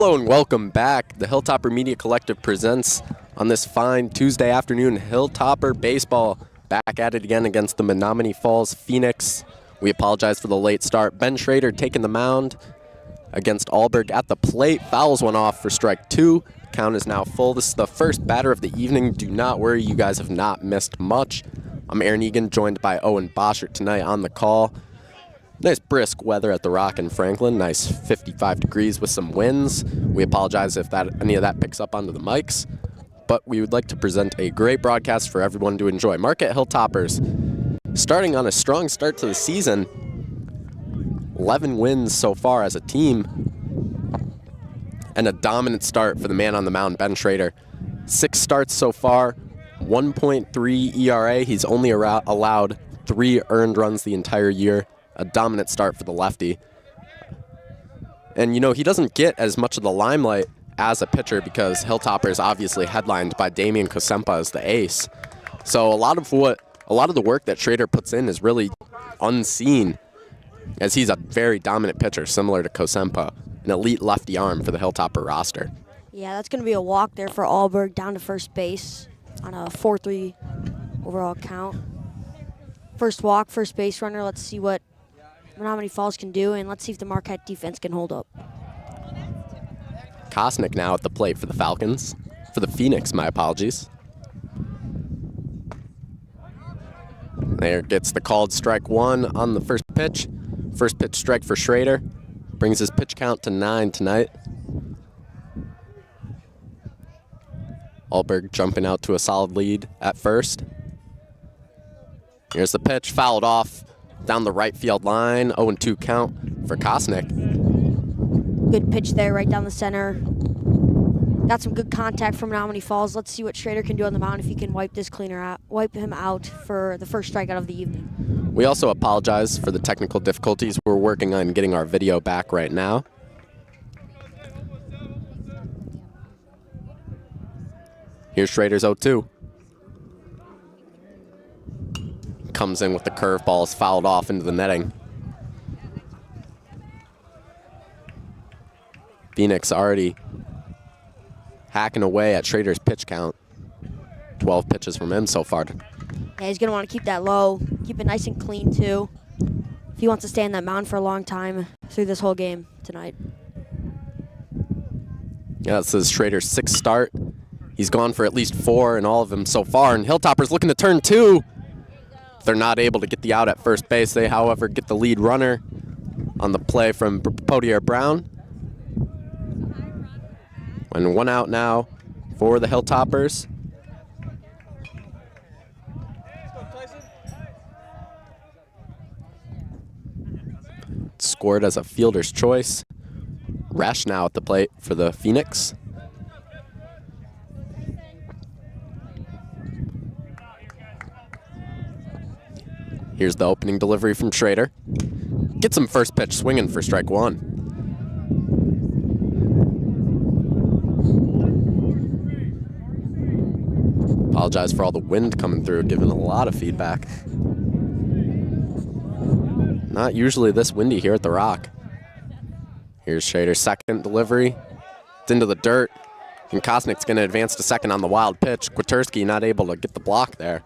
Hello and welcome back. The Hilltopper Media Collective presents on this fine Tuesday afternoon Hilltopper baseball. Back at it again against the Menomonee Falls Phoenix. We apologize for the late start. Ben Schrader taking the mound against Alberg at the plate. Fouls one off for strike two. Count is now full. This is the first batter of the evening. Do not worry, you guys have not missed much. I'm Aaron Egan, joined by Owen Boschert tonight on the call. Nice brisk weather at the Rock in Franklin. Nice 55 degrees with some winds. We apologize if any of that picks up onto the mics, but we would like to present a great broadcast for everyone to enjoy. Marquette Hilltoppers starting on a strong start to the season. 11 wins so far as a team, and a dominant start for the man on the mound, Ben Schrader. 6 starts so far, 1.3 ERA. He's only allowed 3 earned runs the entire year. A dominant start for the lefty. And, you know, he doesn't get as much of the limelight as a pitcher because Hilltopper is obviously headlined by Damian Kosempa as the ace. So a lot of the work that Schrader puts in is really unseen, as he's a very dominant pitcher, similar to Kosempa, an elite lefty arm for the Hilltopper roster. Yeah, that's going to be a walk there for Alberg down to first base on a 4-3 overall count. First walk, first base runner. Let's see what Menomonee Falls can do, and let's see if the Marquette defense can hold up. Kosnick now at the plate for the Falcons. For the Phoenix, my apologies. There gets the called strike one on the first pitch. First pitch strike for Schrader. Brings his pitch count to 9 tonight. Alberg jumping out to a solid lead at first. Here's the pitch, fouled off down the right field line. 0-2 count for Kosnick. Good pitch there, right down the center. Got some good contact from Menomonee Falls. Let's see what Schrader can do on the mound if he can wipe him out for the first strikeout of the evening. We also apologize for the technical difficulties. We're working on getting our video back right now. Here's Schrader's 0-2. Comes in with the curveball, is fouled off into the netting. Phoenix already hacking away at Schrader's pitch count. 12 pitches from him so far. Yeah, he's going to want to keep that low, keep it nice and clean too, if he wants to stay on that mound for a long time through this whole game tonight. Yeah, this is Schrader's 6th start. He's gone for at least 4 in all of them so far, and Hilltopper's looking to turn 2. They're not able to get the out at first base. They, however, get the lead runner on the play from Podier Brown. And 1 out now for the Hilltoppers. Scored as a fielder's choice. Resch now at the plate for the Phoenix. Here's the opening delivery from Schrader. Gets him first pitch swinging for strike 1. Apologize for all the wind coming through, giving a lot of feedback. Not usually this windy here at the Rock. Here's Schrader's second delivery. It's into the dirt, and Kosnick's going to advance to second on the wild pitch. Kwiatkowski not able to get the block there.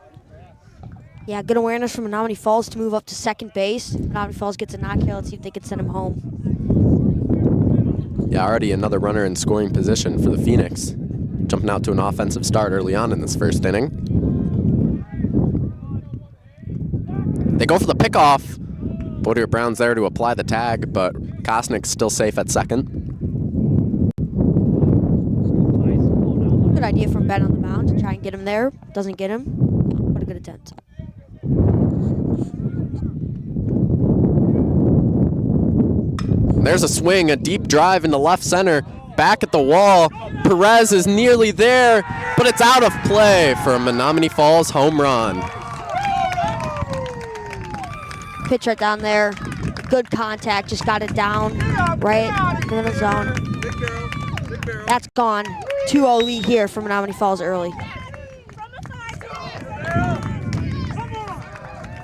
Yeah, good awareness from Menomonee Falls to move up to second base. Menomonee Falls gets a knock here. Let's see if they can send him home. Yeah, already another runner in scoring position for the Phoenix. Jumping out to an offensive start early on in this first inning. They go for the pickoff. Podier Brown's there to apply the tag, but Kosnick's still safe at second. Good idea from Ben on the mound to try and get him there. Doesn't get him. What a good attempt. There's a swing, a deep drive into left center. Back at the wall. Perez is nearly there, but it's out of play for a Menomonee Falls home run. Pitch right down there. Good contact. Just got it down right in the zone. That's gone. 2-0 lead here for Menomonee Falls early.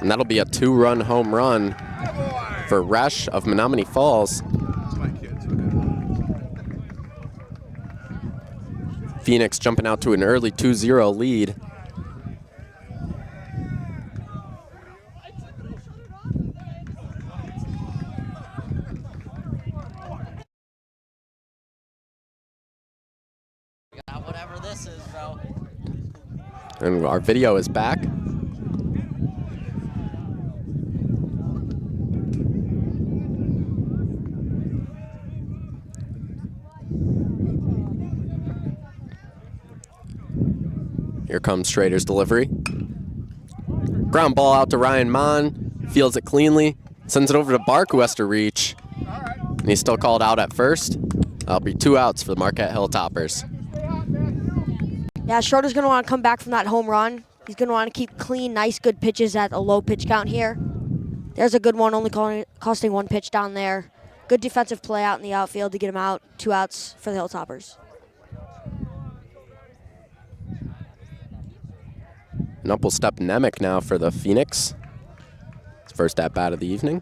And that'll be a 2-run home run for Resch of Menomonee Falls. Phoenix jumping out to an early 2-0 lead. Whatever this is, bro. And our video is back. Here comes Schrader's delivery. Ground ball out to Ryan Mon. Fields it cleanly. Sends it over to Bark, who has to reach. And he's still called out at first. That'll be 2 outs for the Marquette Hilltoppers. Yeah, Schroeder's going to want to come back from that home run. He's going to want to keep clean, nice, good pitches at a low pitch count here. There's a good one, only costing 1 pitch down there. Good defensive play out in the outfield to get him out. 2 outs for the Hilltoppers. And up will step Nemec now for the Phoenix. His first at-bat of the evening.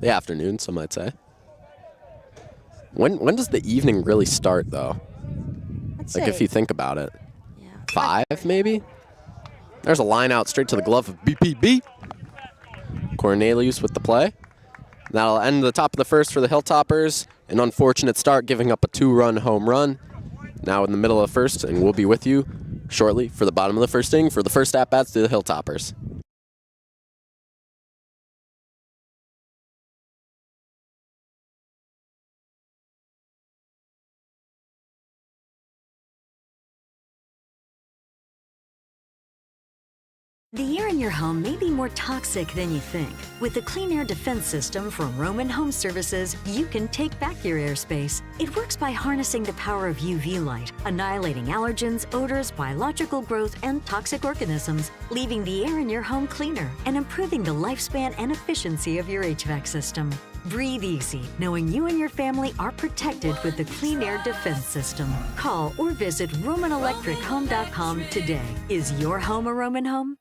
The afternoon, some might say. When does the evening really start, though? Like, if you think about it. Yeah. 5, maybe? There's a line out straight to the glove of BPB. Cornelius with the play. That'll end the top of the first for the Hilltoppers. An unfortunate start, giving up a 2-run home run. Now in the middle of the first, and we'll be with you shortly for the bottom of the first inning for the first at-bats to the Hilltoppers. The air in your home may be more toxic than you think. With the Clean Air Defense System from Rowen Home Services, you can take back your airspace. It works by harnessing the power of UV light, annihilating allergens, odors, biological growth, and toxic organisms, leaving the air in your home cleaner and improving the lifespan and efficiency of your HVAC system. Breathe easy, knowing you and your family are protected with the Clean Air Defense System. Call or visit RomanElectricHome.com today. Is your home a Roman home?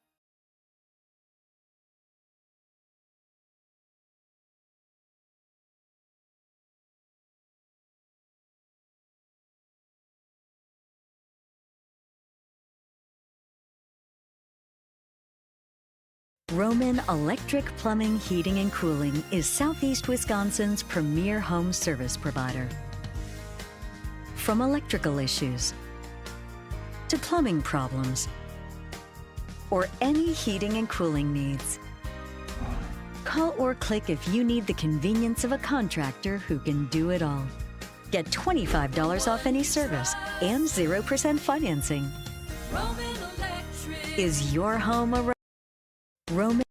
Roman Electric Plumbing, Heating, and Cooling is Southeast Wisconsin's premier home service provider. From electrical issues to plumbing problems or any heating and cooling needs, call or click if you need the convenience of a contractor who can do it all. Get $25 off any service and 0% financing. Roman Electric. Is your home a Roman?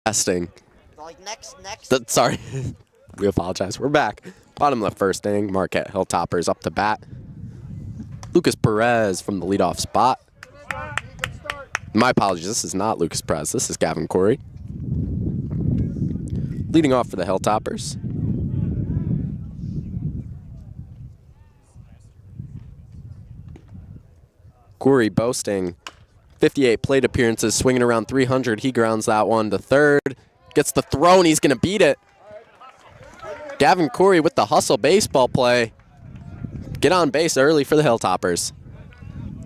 Testing. Like next. Sorry. We apologize. We're back. Bottom of the first inning. Marquette Hilltoppers up to bat. Lucas Perez from the leadoff spot. My apologies. This is not Lucas Perez. This is Gavin Corey. Leading off for the Hilltoppers. Corey boasting 58 plate appearances, swinging around 300. He grounds that one to third. Gets the throw, and he's going to beat it. Gavin Corey with the hustle baseball play. Get on base early for the Hilltoppers.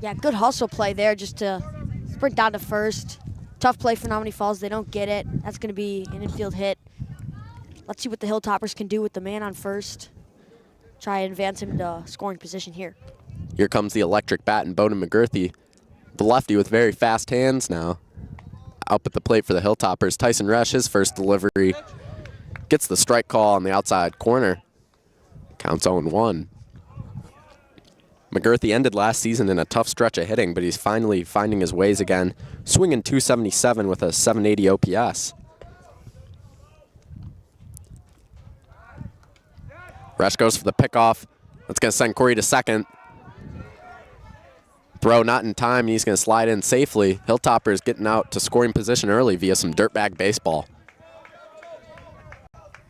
Yeah, good hustle play there just to sprint down to first. Tough play for Menomonee Falls. They don't get it. That's going to be an infield hit. Let's see what the Hilltoppers can do with the man on first. Try and advance him to scoring position here. Here comes the electric bat and Bowden McGurthy. The lefty with very fast hands now. Up at the plate for the Hilltoppers. Tyson Resch, his first delivery. Gets the strike call on the outside corner. Counts 0-1. McGurthy ended last season in a tough stretch of hitting, but he's finally finding his ways again, swinging 277 with a 780 OPS. Resch goes for the pickoff. That's going to send Corey to second. Throw not in time, and he's going to slide in safely. Hilltopper is getting out to scoring position early via some dirtbag baseball.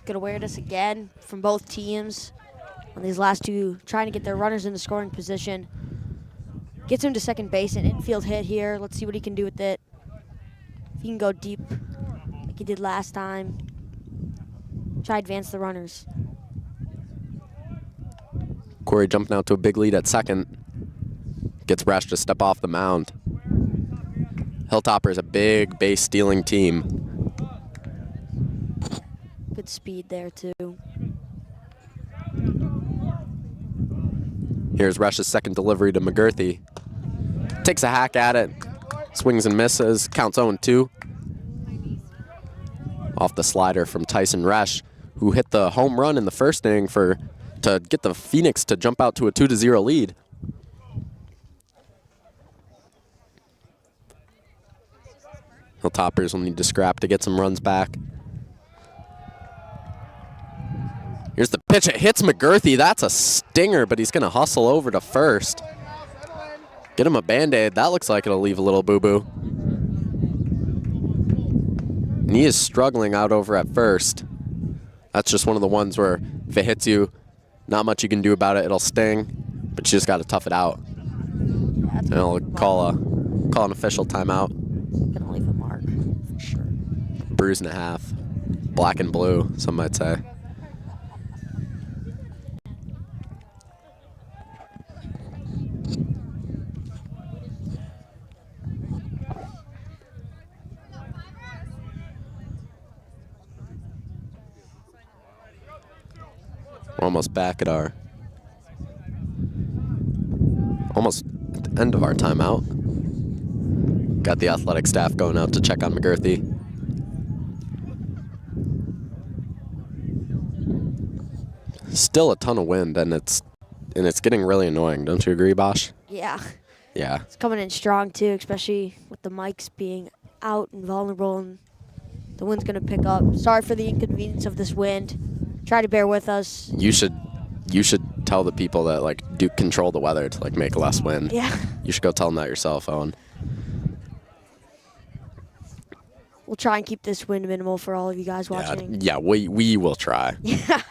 Good awareness again from both teams on these last two, trying to get their runners into scoring position. Gets him to second base, an infield hit here. Let's see what he can do with it. If he can go deep like he did last time. Try to advance the runners. Corey jumping out to a big lead at second. Gets Resch to step off the mound. Hilltopper is a big base stealing team. Good speed there too. Here's Resch's second delivery to McGurthy. Takes a hack at it. Swings and misses. Counts 0-2. Off the slider from Tyson Resch, who hit the home run in the first inning to get the Phoenix to jump out to a 2-0 lead. Hilltoppers will need to scrap to get some runs back. Here's the pitch. It hits McGurthy. That's a stinger, but he's going to hustle over to first. Get him a Band-Aid. That looks like it'll leave a little boo-boo. And he is struggling out over at first. That's just one of the ones where if it hits you, not much you can do about it. It'll sting, but you just got to tough it out. And I'll call an official timeout. Gonna leave a mark for sure. Bruise and a half. Black and blue, some might say. We're almost back at almost at the end of our timeout. Got the athletic staff going out to check on McGurthy. Still a ton of wind, and it's getting really annoying. Don't you agree, Bosch? Yeah. Yeah. It's coming in strong too, especially with the mics being out and vulnerable, and the wind's gonna pick up. Sorry for the inconvenience of this wind. Try to bear with us. You should tell the people that do control the weather to make less wind. Yeah. You should go tell them that yourself, Owen. We'll try and keep this wind minimal for all of you guys watching. Yeah, we will try. Yeah.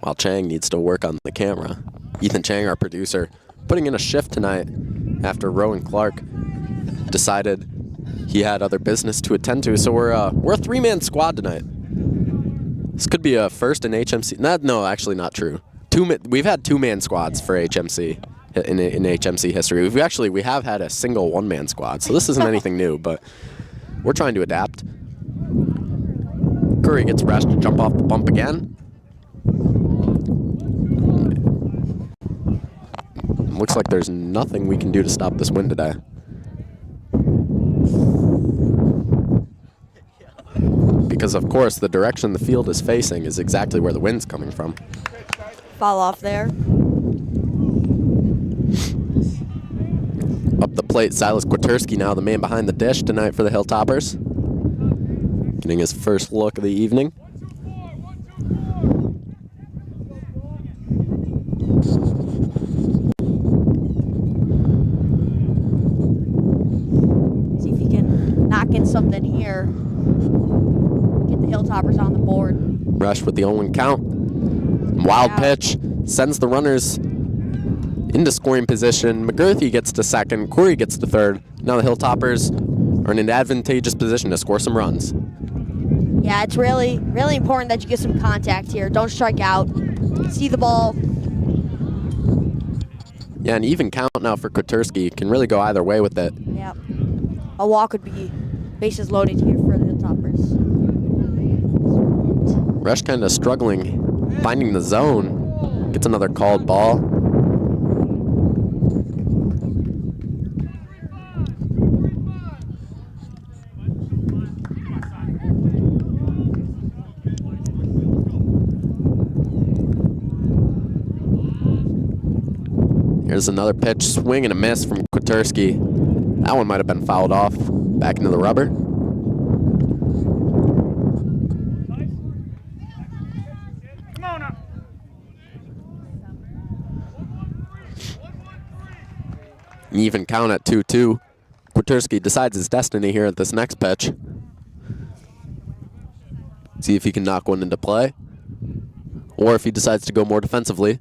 While Chang needs to work on the camera. Ethan Chang, our producer, putting in a shift tonight after Rowen Clarke decided he had other business to attend to. So we're a 3-man squad tonight. This could be a first in HMC. No, actually not true. We've had 2-man squads for HMC in HMC history. We have had a single 1-man squad, so this isn't anything new, but we're trying to adapt. Curry gets Resch to jump off the bump again. Looks like there's nothing we can do to stop this wind today. Because, of course, the direction the field is facing is exactly where the wind's coming from. Fall off there. Up the plate, Silas Kwiatkowski now the man behind the dish tonight for the Hilltoppers. Getting his first look of the evening. See if he can knock in something here. Get the Hilltoppers on the board. Resch with the 0-1 count. Wild pitch. Sends the runners into scoring position. McGurthy gets to second. Corey gets to third. Now the Hilltoppers are in an advantageous position to score some runs. Yeah, it's really, really important that you get some contact here. Don't strike out. See the ball. Yeah, an even count now for Kwiatkowski. Can really go either way with it. Yep. A walk would be bases loaded here for the Hilltoppers. Resch kind of struggling, finding the zone. Gets another called ball. Here's another pitch, swing and a miss from Kwaterski. That one might have been fouled off. Back into the rubber. Even count at 2-2. Kwaterski decides his destiny here at this next pitch. See if he can knock one into play, or if he decides to go more defensively.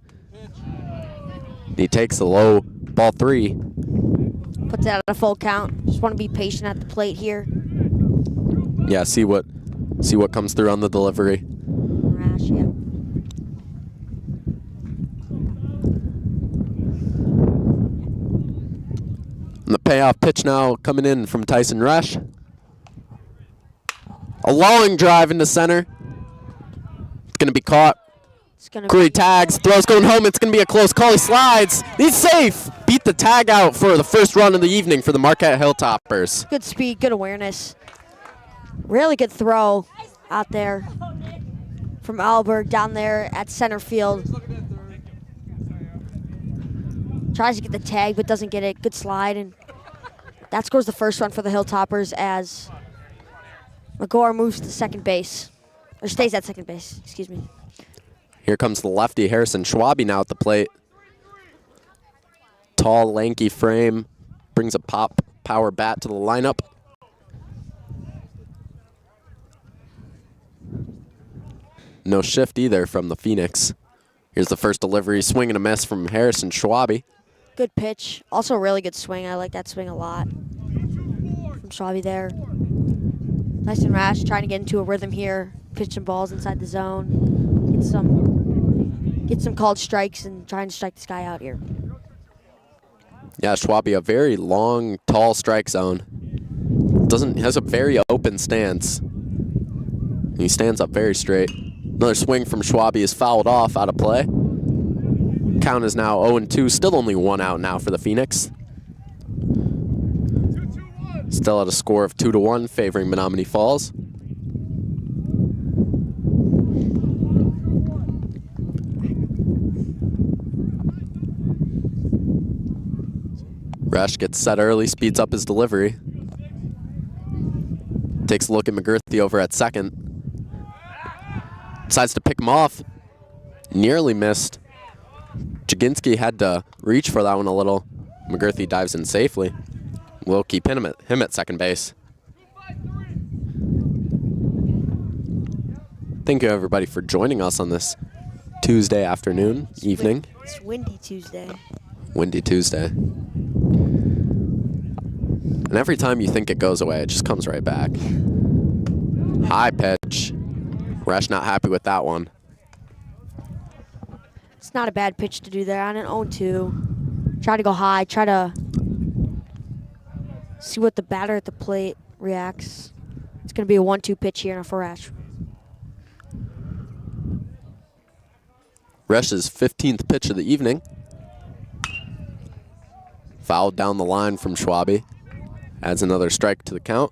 He takes the low ball 3. Puts that at a full count. Just want to be patient at the plate here. Yeah, see what comes through on the delivery. Rash, yeah. And the payoff pitch now coming in from Tyson Resch. A long drive into center. It's going to be caught. Curry tags, throws going home. It's going to be a close call. He slides. He's safe. Beat the tag out for the first run of the evening for the Marquette Hilltoppers. Good speed, good awareness. Really good throw out there from Alberg down there at center field. Tries to get the tag, but doesn't get it. Good slide, and that scores the first run for the Hilltoppers as McGore moves to second base, or stays at second base, excuse me. Here comes the lefty, Harrison Schwabe, now at the plate. Tall, lanky frame, brings a power bat to the lineup. No shift either from the Phoenix. Here's the first delivery, swing and a miss from Harrison Schwabe. Good pitch, also a really good swing. I like that swing a lot from Schwabe there. Nice and rash, trying to get into a rhythm here. Pitch some balls inside the zone. Get some called strikes and trying to strike this guy out here. Yeah, Schwabe, a very long, tall strike zone. Has a very open stance. He stands up very straight. Another swing from Schwabe is fouled off, out of play. Count is now 0-2, still only 1 out now for the Phoenix. Still at a score of 2-1, favoring Menomonee Falls. Resch gets set early, speeds up his delivery. Takes a look at McGurthy over at second. Decides to pick him off. Nearly missed. Jaginski had to reach for that one a little. McGurthy dives in safely. We'll keep him at second base. Thank you, everybody, for joining us on this Tuesday afternoon, evening. It's windy Tuesday. Windy Tuesday. And every time you think it goes away, it just comes right back. High pitch. Resch not happy with that one. It's not a bad pitch to do there on an 0-2. Try to go high, try to see what the batter at the plate reacts. It's going to be a 1-2 pitch here for Resch. Resch's 15th pitch of the evening. Fouled down the line from Schwabe. Adds another strike to the count.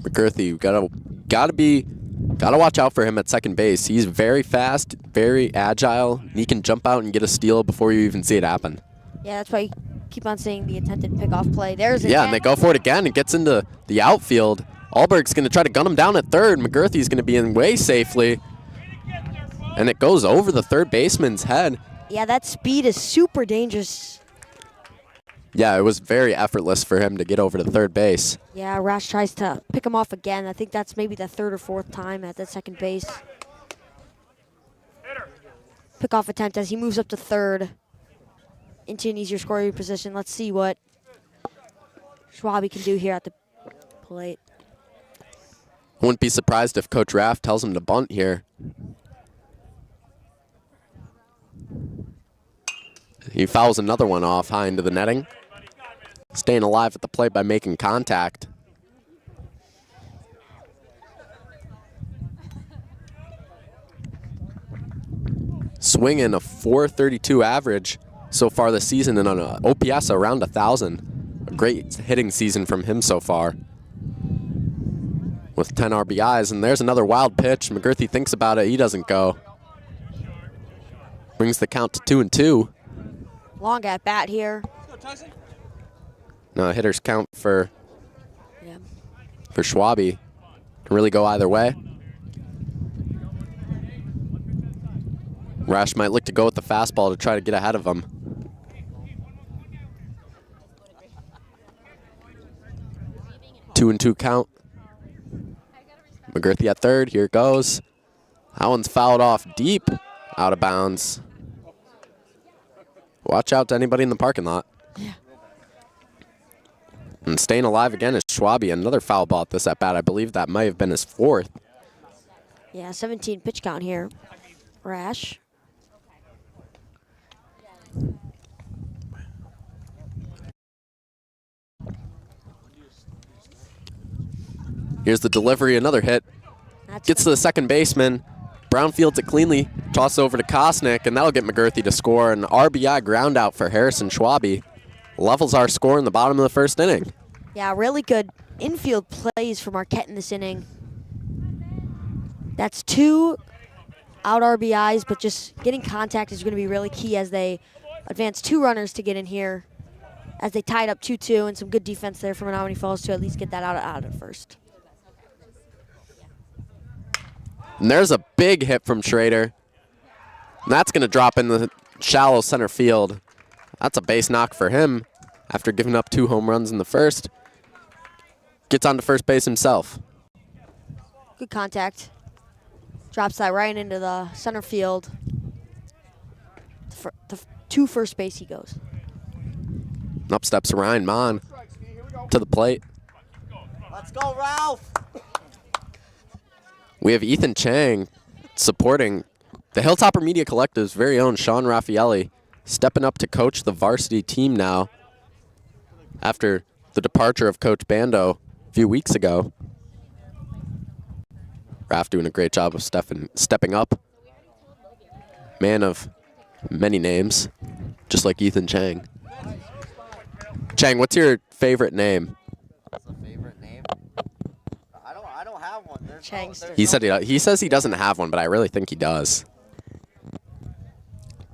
McGurthy, gotta watch out for him at second base. He's very fast, very agile. He can jump out and get a steal before you even see it happen. Yeah, that's why you keep on saying the attempted pickoff play. There's Yeah, and they go for it again. It gets into the outfield. Alberg's going to try to gun him down at third. McGurthy's going to be in way safely. And it goes over the third baseman's head. Yeah, that speed is super dangerous. Yeah, it was very effortless for him to get over to third base. Yeah, Resch tries to pick him off again. I think that's maybe the third or fourth time at that second base. Pickoff attempt as he moves up to third into an easier scoring position. Let's see what Schwabe can do here at the plate. I wouldn't be surprised if Coach Raff tells him to bunt here. He fouls another one off high into the netting. Staying alive at the plate by making contact. Swinging a .432 average so far this season and on an OPS around 1,000. A great hitting season from him so far. with 10 RBIs. And there's another wild pitch. McGurthy thinks about it. He doesn't go. Brings the count to 2-2. Long at bat here. No hitter's count for Schwabe. Can really go either way. Rash might look to go with the fastball to try to get ahead of him. Two and two count. McGurthy at third. Here it goes. That one's fouled off deep, out of bounds. Watch out to anybody in the parking lot. Yeah. And staying alive again is Schwabe. Another foul ball at this at bat. I believe that might have been his fourth. Yeah, 17 pitch count here. Rash. Here's the delivery, another hit. Gets to the second baseman. Brown fields it cleanly. Toss over to Kosnick, and that'll get McGurthy to score. An RBI ground out for Harrison Schwabe. Levels our score in the bottom of the first inning. Yeah, really good infield plays for Marquette in this inning. That's 2 out RBIs, but just getting contact is going to be really key as they advance 2 runners to get in here, as they tied up 2-2, and some good defense there from Menomonee Falls to at least get that out at first. And there's a big hit from Schrader. And that's going to drop in the shallow center field. That's a base knock for him after giving up 2 home runs in the first. Gets on to first base himself. Good contact. Drops that right into the center field. To first base he goes. Up steps Ryan Mon to the plate. Let's go, Ralph. We have Ethan Chang supporting the Hilltopper Media Collective's very own Sean Raffaelli, stepping up to coach the varsity team now after the departure of Coach Bando a few weeks ago. Raf doing a great job of stepping up. Man of many names, just like Ethan Chang. Chang, what's your favorite name? That's a favorite name. I don't have one. He says he doesn't have one, but I really think he does.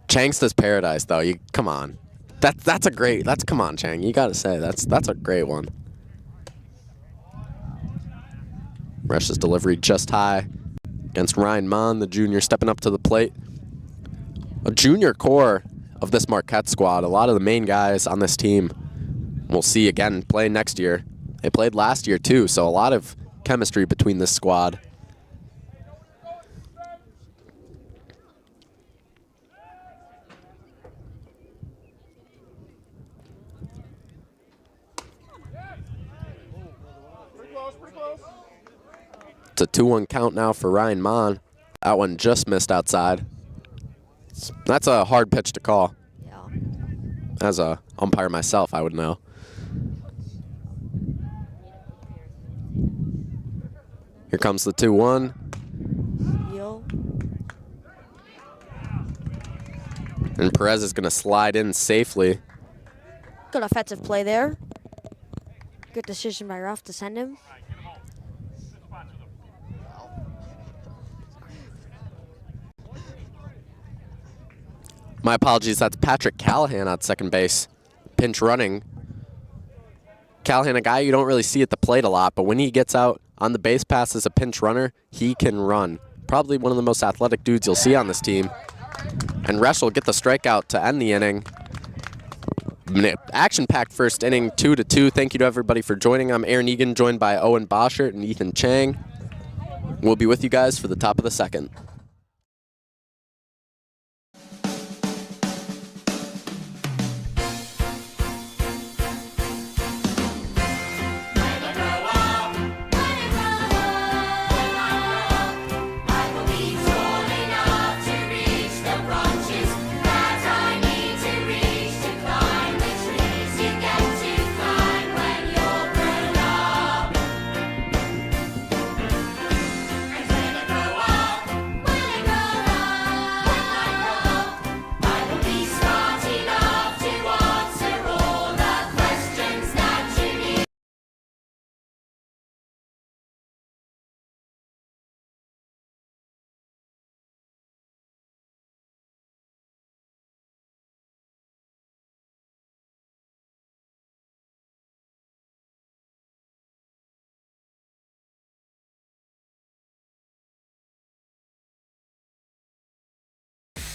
Changsta's Paradise, though. Come on. Come on, Chang. You gotta say that's a great one. Rush's delivery just high against Ryan Mon, the junior, stepping up to the plate. A junior core of this Marquette squad. A lot of the main guys on this team we'll see again play next year. They played last year too, so a lot of chemistry between this squad. It's a 2-1 count now for Ryan Mon. That one just missed outside. That's a hard pitch to call. Yeah. As a umpire myself, I would know. Here comes the 2-1. And Perez is going to slide in safely. Good offensive play there. Good decision by Ruff to send him. My apologies, that's Patrick Callahan at second base. Pinch running. Callahan, a guy you don't really see at the plate a lot, but when he gets out on the base pass as a pinch runner, he can run. Probably one of the most athletic dudes you'll see on this team. And Resch will get the strikeout to end the inning. Action-packed first inning, 2-2. Thank you to everybody for joining. I'm Aaron Egan, joined by Owen Boschert and Ethan Chang. We'll be with you guys for the top of the second.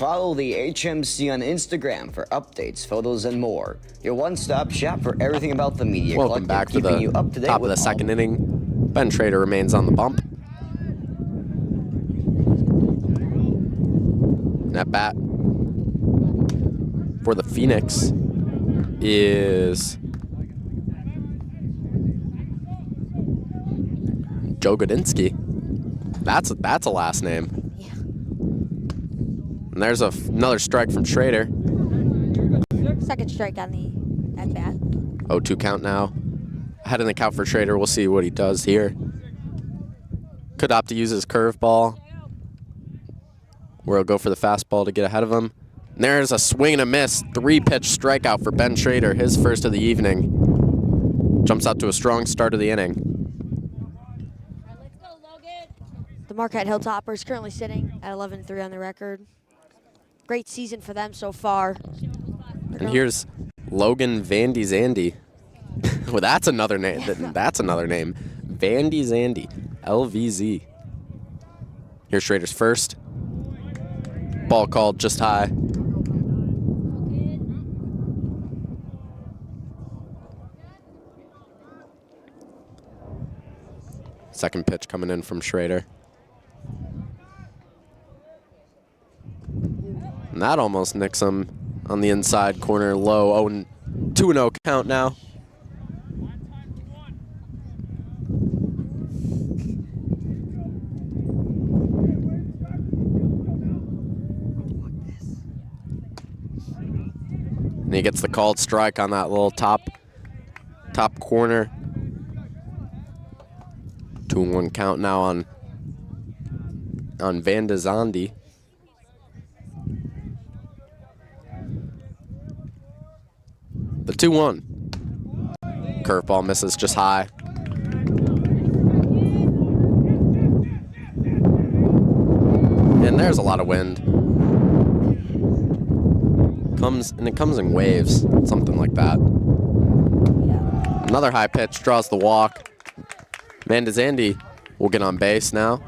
Follow the HMC on Instagram for updates, photos, and more. Your one-stop shop for everything about the media. Welcome back to keeping the you up to date top of with the all second inning. Ben Schrader remains on the bump. And at bat for the Phoenix is Joe Godinsky. That's a last name. Yeah. And there's another strike from Schrader. Second strike on the at bat. 0-2 count now. Ahead in the count for Schrader. We'll see what he does here. Could opt to use his curveball, where he'll go for the fastball to get ahead of him. And there's a swing and a miss. 3-pitch strikeout for Ben Schrader, his first of the evening. Jumps out to a strong start of the inning. The Marquette Hilltopper is currently sitting at 11-3 on the record. Great season for them so far. And here's Logan Vandy Zandy. Well, that's another name. That's another name. Vandy Zandy. LVZ. Here's Schrader's first. Ball called just high. Second pitch coming in from Schrader. And that almost nicks him on the inside corner low. 2-0 count now. And he gets the called strike on that little top corner. 2-1 count now on Vanda Zandi. The 2-1. Curveball misses just high. And there's a lot of wind. It comes in waves, something like that. Another high pitch draws the walk. Vanda Zandi will get on base now.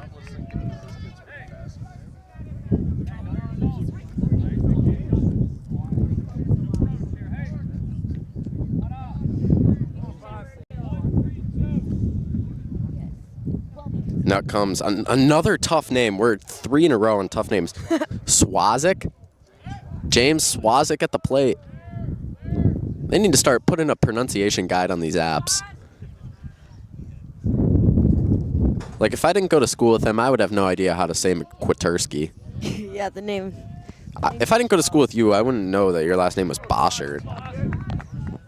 Now comes another tough name. We're 3 in a row on tough names. Swazik? James Swazik at the plate. They need to start putting a pronunciation guide on these apps. Like, if I didn't go to school with him, I would have no idea how to say Kwitersky. Yeah, the name. If I didn't go to school with you, I wouldn't know that your last name was Boschert.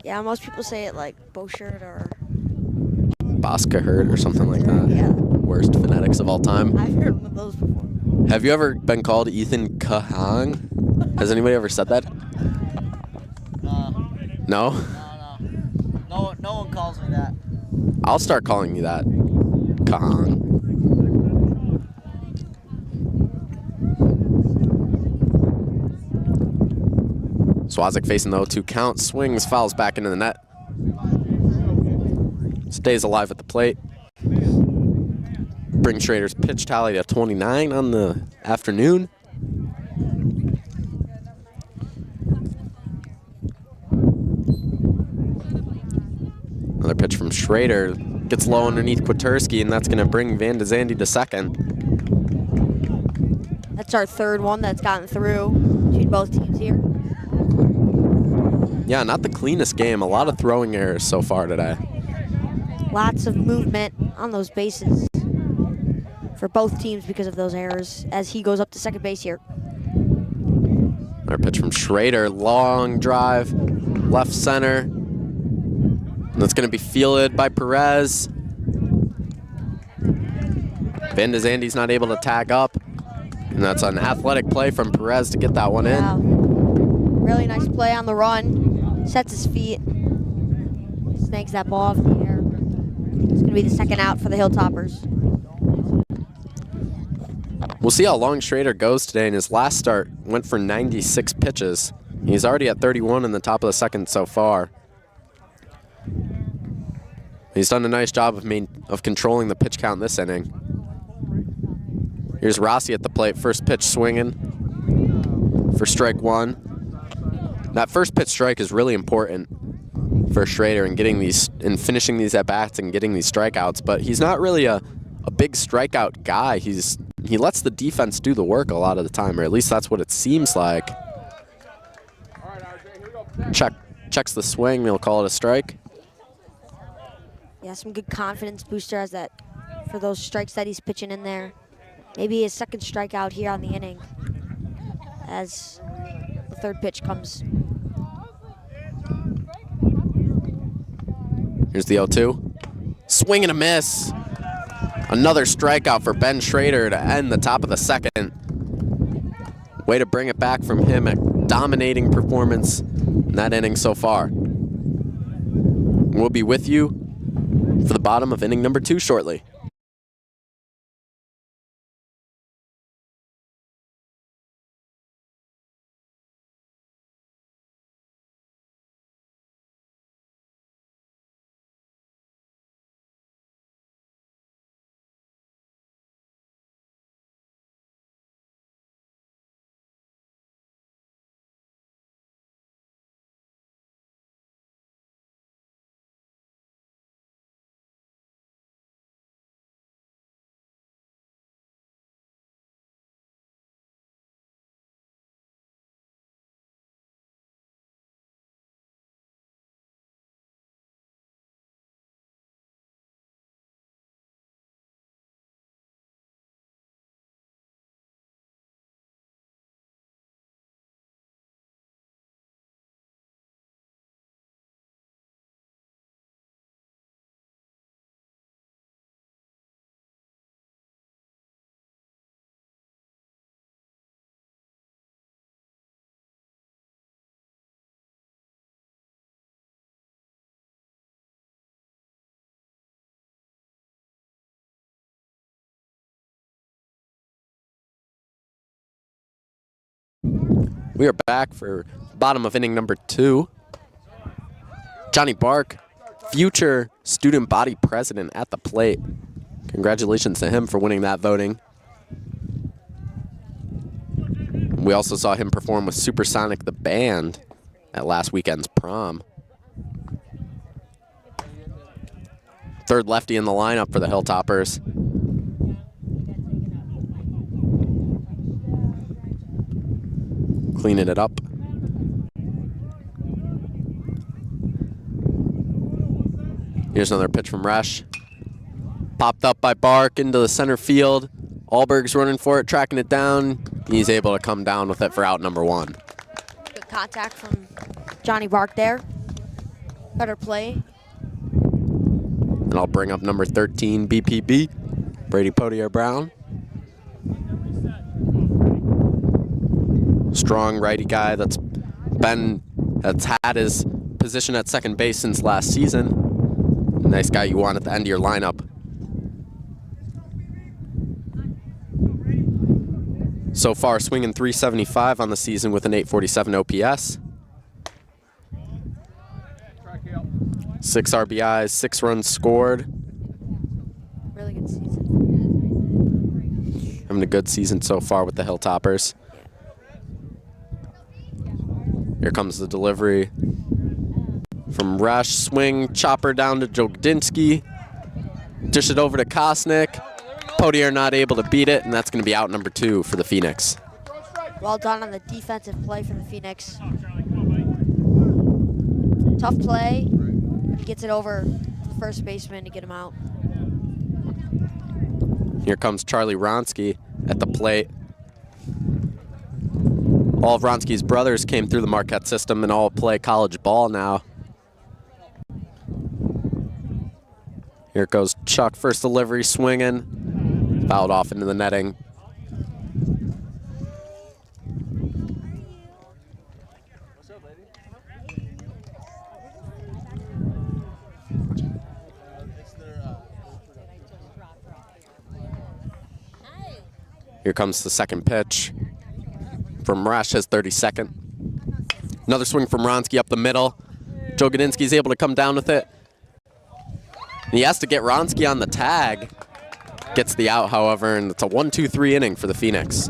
Yeah, most people say it like Boschert or Boschert or something like that. Yeah. Worst phonetics of all time. I've heard one of those before. Have you ever been called Ethan Kahang? Has anybody ever said that? No? No one calls me that. I'll start calling you that. Kahang. Swazik facing the 0-2 count. Swings, fouls back into the net. Stays alive at the plate. Brings Schrader's pitch tally to 29 on the afternoon. Another pitch from Schrader. Gets low underneath Kwitersky, and that's going to bring Vanda Zandi to second. That's our third one that's gotten through between both teams here. Yeah, not the cleanest game. A lot of throwing errors so far today. Lots of movement on those bases for both teams because of those errors as he goes up to second base here. Another pitch from Schrader. Long drive, left center. And that's going to be fielded by Perez. Vanda Zandi's not able to tag up. And that's an athletic play from Perez to get that one in. Really nice play on the run. Sets his feet. Snags that ball off the air. It's going to be the second out for the Hilltoppers. We'll see how long Schrader goes today. In his last start, went for 96 pitches. He's already at 31 in the top of the second so far. He's done a nice job of controlling the pitch count this inning. Here's Rossi at the plate. First pitch swinging. for strike one. That first pitch strike is really important for Schrader in getting these and finishing these at bats and getting these strikeouts. But he's not really a big strikeout guy. He lets the defense do the work a lot of the time, or at least that's what it seems like. Checks the swing. We'll call it a strike. Yeah, some good confidence booster as that for those strikes that he's pitching in there. Maybe his second strikeout here on the inning as the third pitch comes. Here's the 0-2. Swing and a miss. Another strikeout for Ben Schrader to end the top of the second. Way to bring it back from him. A dominating performance in that inning so far. We'll be with you for the bottom of inning number 2 shortly. We are back for bottom of inning number 2. Johnny Bark, future student body president at the plate. Congratulations to him for winning that voting. We also saw him perform with Supersonic the band at last weekend's prom. Third lefty in the lineup for the Hilltoppers. Cleaning it up. Here's another pitch from Resch. Popped up by Bark into the center field. Alberg's running for it, tracking it down. He's able to come down with it for out number 1. Good contact from Johnny Bark there. Better play. And I'll bring up number 13, BPB, Brady Potier-Brown. Strong righty guy that's had his position at second base since last season. Nice guy you want at the end of your lineup. So far, swinging .375 on the season with an .847 OPS. 6 RBIs, 6 runs scored. Really good season. Having a good season so far with the Hilltoppers. Here comes the delivery from Resch. Swing, chopper down to Jogdinsky. Dish it over to Kosnick. Potier not able to beat it, and that's going to be out number 2 for the Phoenix. Well done on the defensive play for the Phoenix. Tough play. He gets it over to the first baseman to get him out. Here comes Charlie Ronsky at the plate. All of Ronsky's brothers came through the Marquette system and all play college ball now. Here goes Chuck, first delivery, swinging. Fouled off into the netting. Here comes the second pitch from Resch, his 32nd. Another swing from Ronsky up the middle. Joe Gadinsky's able to come down with it. He has to get Ronsky on the tag. Gets the out, however, and it's a 1-2-3 inning for the Phoenix.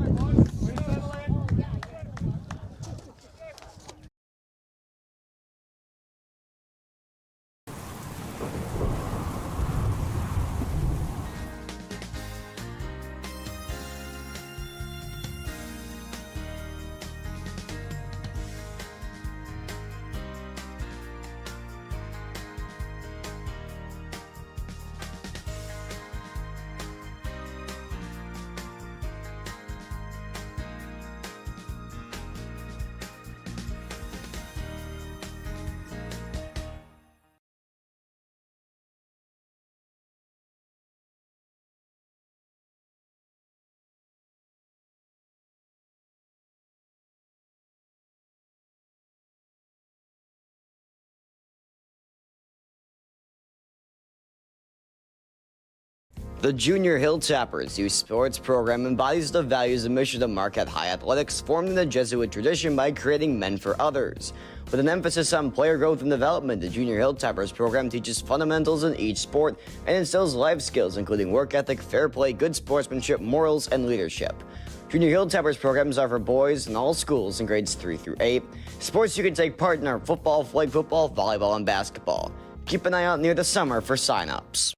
The Junior Hilltoppers youth sports program embodies the values and mission of Marquette High Athletics, formed in the Jesuit tradition by creating men for others. With an emphasis on player growth and development, the Junior Hilltoppers program teaches fundamentals in each sport and instills life skills, including work ethic, fair play, good sportsmanship, morals, and leadership. Junior Hilltoppers programs are for boys in all schools in grades 3 through 8. Sports you can take part in are football, flag football, volleyball, and basketball. Keep an eye out near the summer for sign-ups.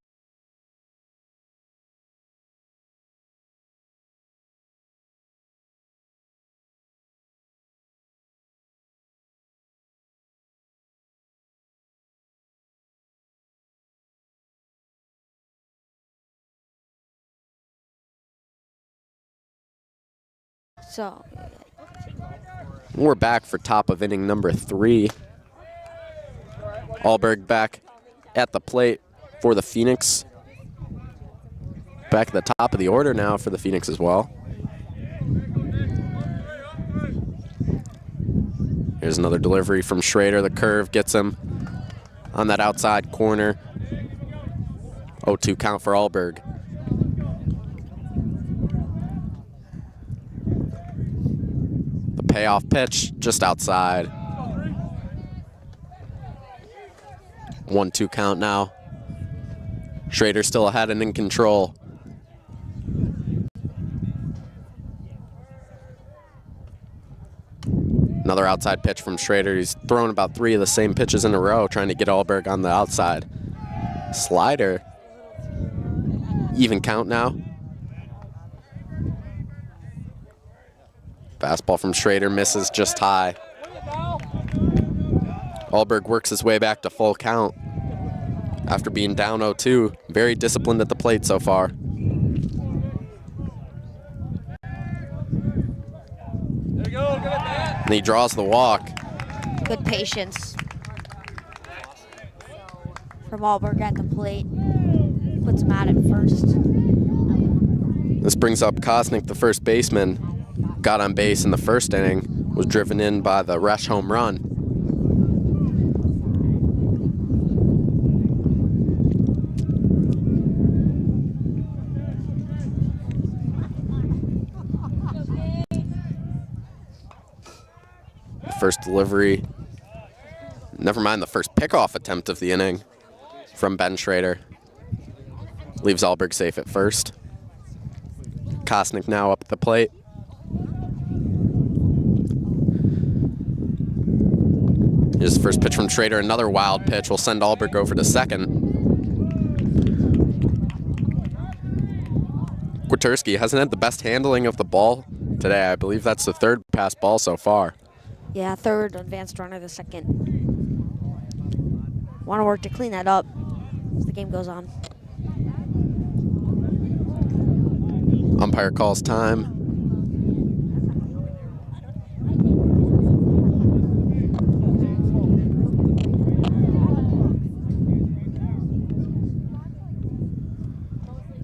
So, We're back for top of inning number 3. Alberg back at the plate for the Phoenix. Back at the top of the order now for the Phoenix as well. Here's another delivery from Schrader. The curve gets him on that outside corner. 0-2 count for Alberg. The payoff pitch just outside. 1-2 count now. Schrader still ahead and in control. Another outside pitch from Schrader. He's thrown about 3 of the same pitches in a row, trying to get Alberg on the outside. Slider. Even count now. Fastball from Schrader misses just high. Alberg works his way back to full count after being down 0-2. Very disciplined at the plate so far. And he draws the walk. good patience from Alberg at the plate. Puts him out at first. This brings up Kosnick, the first baseman. Got on base in the first inning, was driven in by the rush home run. First delivery, never mind the first pickoff attempt of the inning from Ben Schrader. Leaves Alberg safe at first. Kosnick now up at the plate. Here's the first pitch from Schrader, another wild pitch will send Alberg over to second. Kwiatkowski hasn't had the best handling of the ball today. I believe that's the third pass ball so far. Yeah, third advanced runner, the second. Want to work to clean that up as the game goes on. Umpire calls time.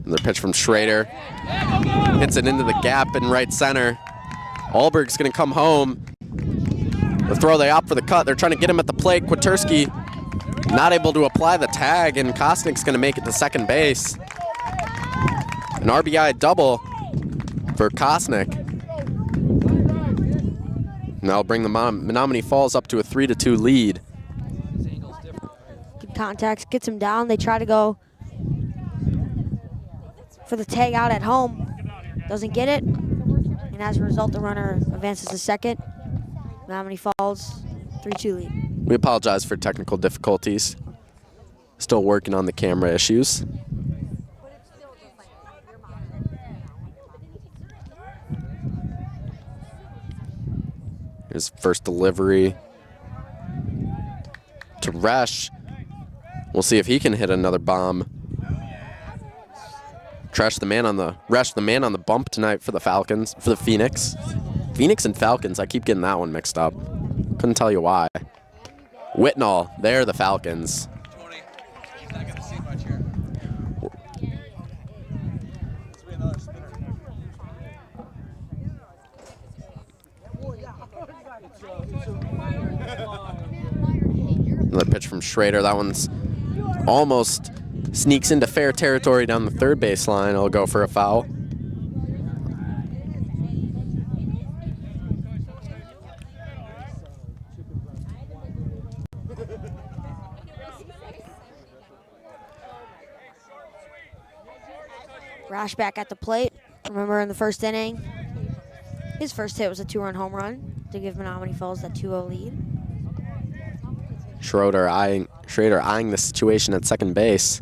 Another pitch from Schrader. Hits it into the gap in right center. Alberg's going to come home. The throw, they opt for the cut. They're trying to get him at the plate. Kwiatkowski not able to apply the tag, and Kosnick's going to make it to second base. An RBI double for Kosnick. And that'll bring the Menomonee Falls up to a 3-2 lead. Good contacts, gets him down. They try to go for the tag out at home. Doesn't get it. And as a result, the runner advances to second. Menomonee Falls, 3-2 lead. We apologize for technical difficulties. Still working on the camera issues. His first delivery to Resch. We'll see if he can hit another bomb. Resch the man on the bump tonight for the Falcons, for the Phoenix. Phoenix and Falcons, I keep getting that one mixed up. Couldn't tell you why. Whitnall, they're the Falcons. Another pitch from Schrader. That one's almost Sneaks into fair territory down the third baseline. He'll go for a foul. Rash back at the plate. Remember in the first inning, his first hit was a 2-run home run to give Menomonee Falls that 2-0 lead. Schrader eyeing the situation at second base.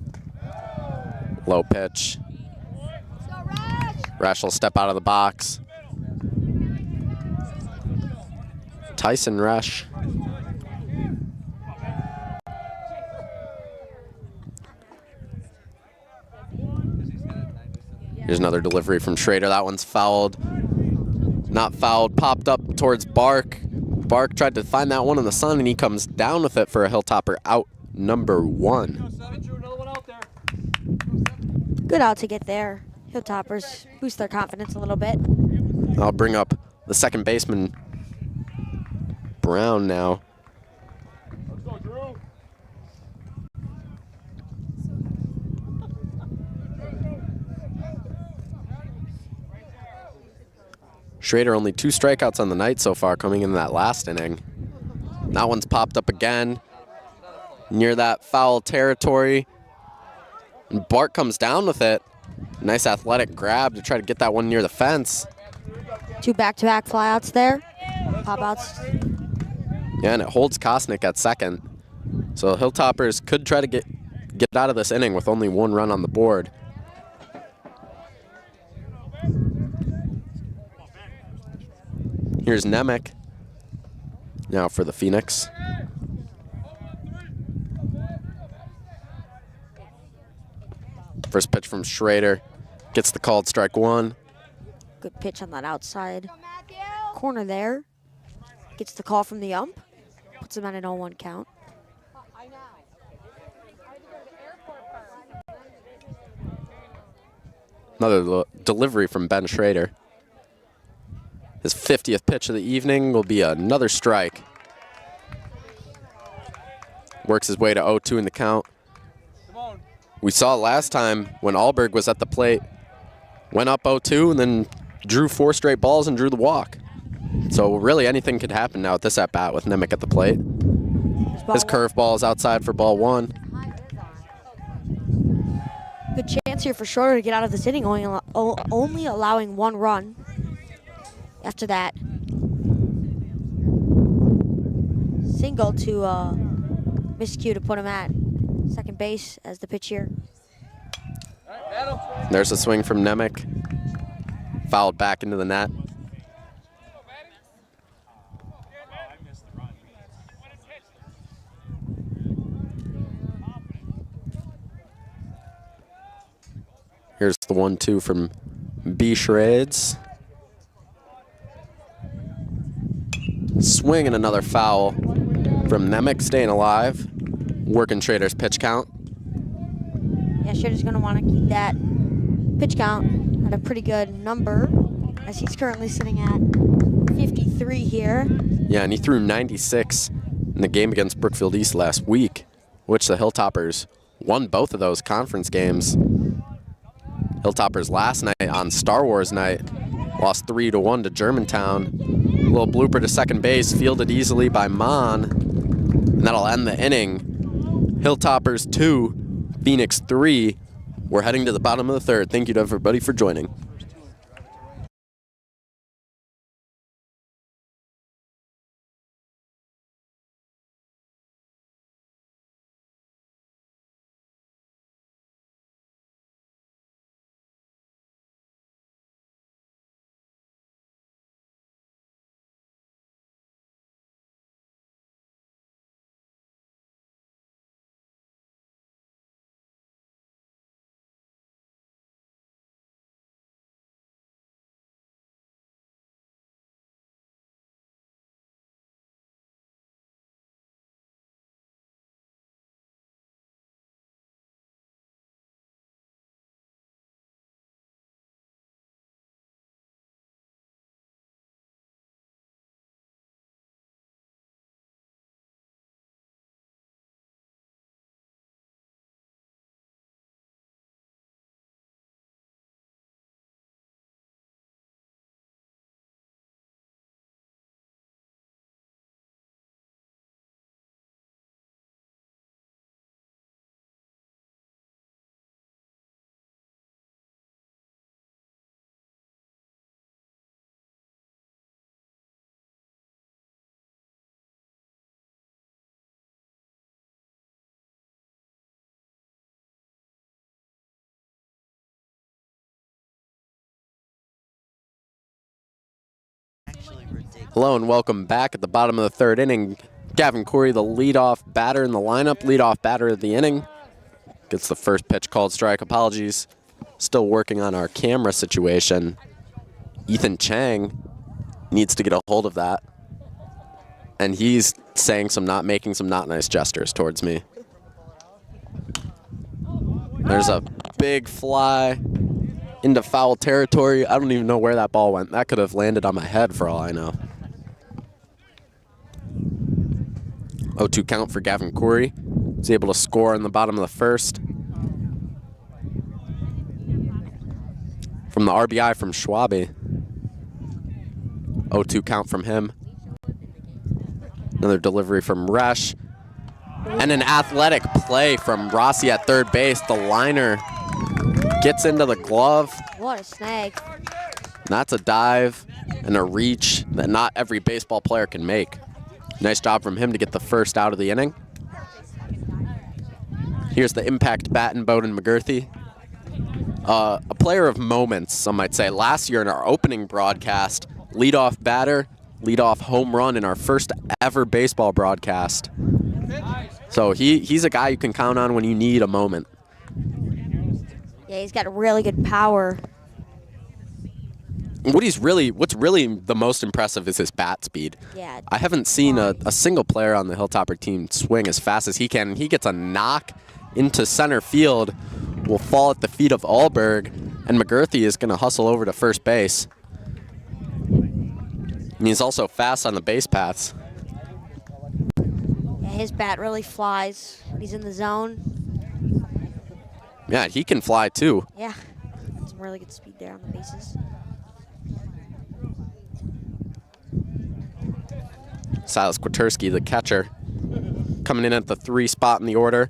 Low pitch. Rash will step out of the box. Tyson Rash. Here's another delivery from Schrader. That one's fouled. Not fouled. Popped up towards Bark. Bark tried to find that one in the sun, and he comes down with it for a Hilltopper out number 1. Good out to get there. Hilltoppers boost their confidence a little bit. I'll bring up the second baseman, Brown, now. Schrader only 2 strikeouts on the night so far, coming in that last inning. That one's popped up again near that foul territory. And Bart comes down with it. Nice athletic grab to try to get that one near the fence. 2 back-to-back flyouts there. Pop-outs. Yeah, and it holds Kosnick at second. So Hilltoppers could try to get out of this inning with only 1 run on the board. Here's Nemec now for the Phoenix. First pitch from Schrader. Gets the called strike 1. Good pitch on that outside corner there. Gets the call from the ump. Puts him on an 0-1 count. Another delivery from Ben Schrader. His 50th pitch of the evening will be another strike. Works his way to 0-2 in the count. We saw last time when Alberg was at the plate, went up 0-2 and then drew 4 straight balls and drew the walk. So really anything could happen now at this at-bat with Nemec at the plate. His curveball is outside for ball 1. Good chance here for Schroeder to get out of this inning, only allowing 1 run. After that, single to miscue to put him at second base as the pitch here. There's a swing from Nemec. Fouled back into the net. Here's the 1-2 from B-Shreds. Swing and another foul from Nemec, staying alive. Working Schrader's pitch count. Yeah, Schrader's going to want to keep that pitch count at a pretty good number, as he's currently sitting at 53 here. Yeah, and he threw 96 in the game against Brookfield East last week, which the Hilltoppers won both of those conference games. Hilltoppers last night on Star Wars night lost 3-1 to Germantown. A little blooper to second base, fielded easily by Mon, and that'll end the inning. Hilltoppers 2, Phoenix 3. We're heading to the bottom of the 3rd. Thank you to everybody for joining. Hello and welcome back at the bottom of the third inning. Gavin Corey, the leadoff batter in the lineup, leadoff batter of the inning. Gets the first pitch called strike. Apologies. Still working on our camera situation. Ethan Chang needs to get a hold of that. And he's saying making some not nice gestures towards me. There's a big fly into foul territory. I don't even know where that ball went. That could have landed on my head for all I know. 0-2 count for Gavin Corey. He's able to score in the bottom of the first. From the RBI from Schwabe. 0-2 count from him. Another delivery from Resch. And an athletic play from Rossi at third base. The liner gets into the glove. What a snag. That's a dive and a reach that not every baseball player can make. Nice job from him to get the first out of the inning. Here's the impact bat in Bowden McGurthy. A player of moments, some might say. Last year in our opening broadcast, leadoff batter, leadoff home run in our first ever baseball broadcast. So he's a guy you can count on when you need a moment. Yeah, he's got really good power. What's really the most impressive is his bat speed. Yeah. I haven't seen a single player on the Hilltopper team swing as fast as he can. And he gets a knock into center field, will fall at the feet of Alberg, and McGurthy is going to hustle over to first base. And he's also fast on the base paths. Yeah, his bat really flies when he's in the zone. Yeah, he can fly too. Yeah, some really good speed there on the bases. Silas Kwiatkowski, the catcher, coming in at the 3 spot in the order.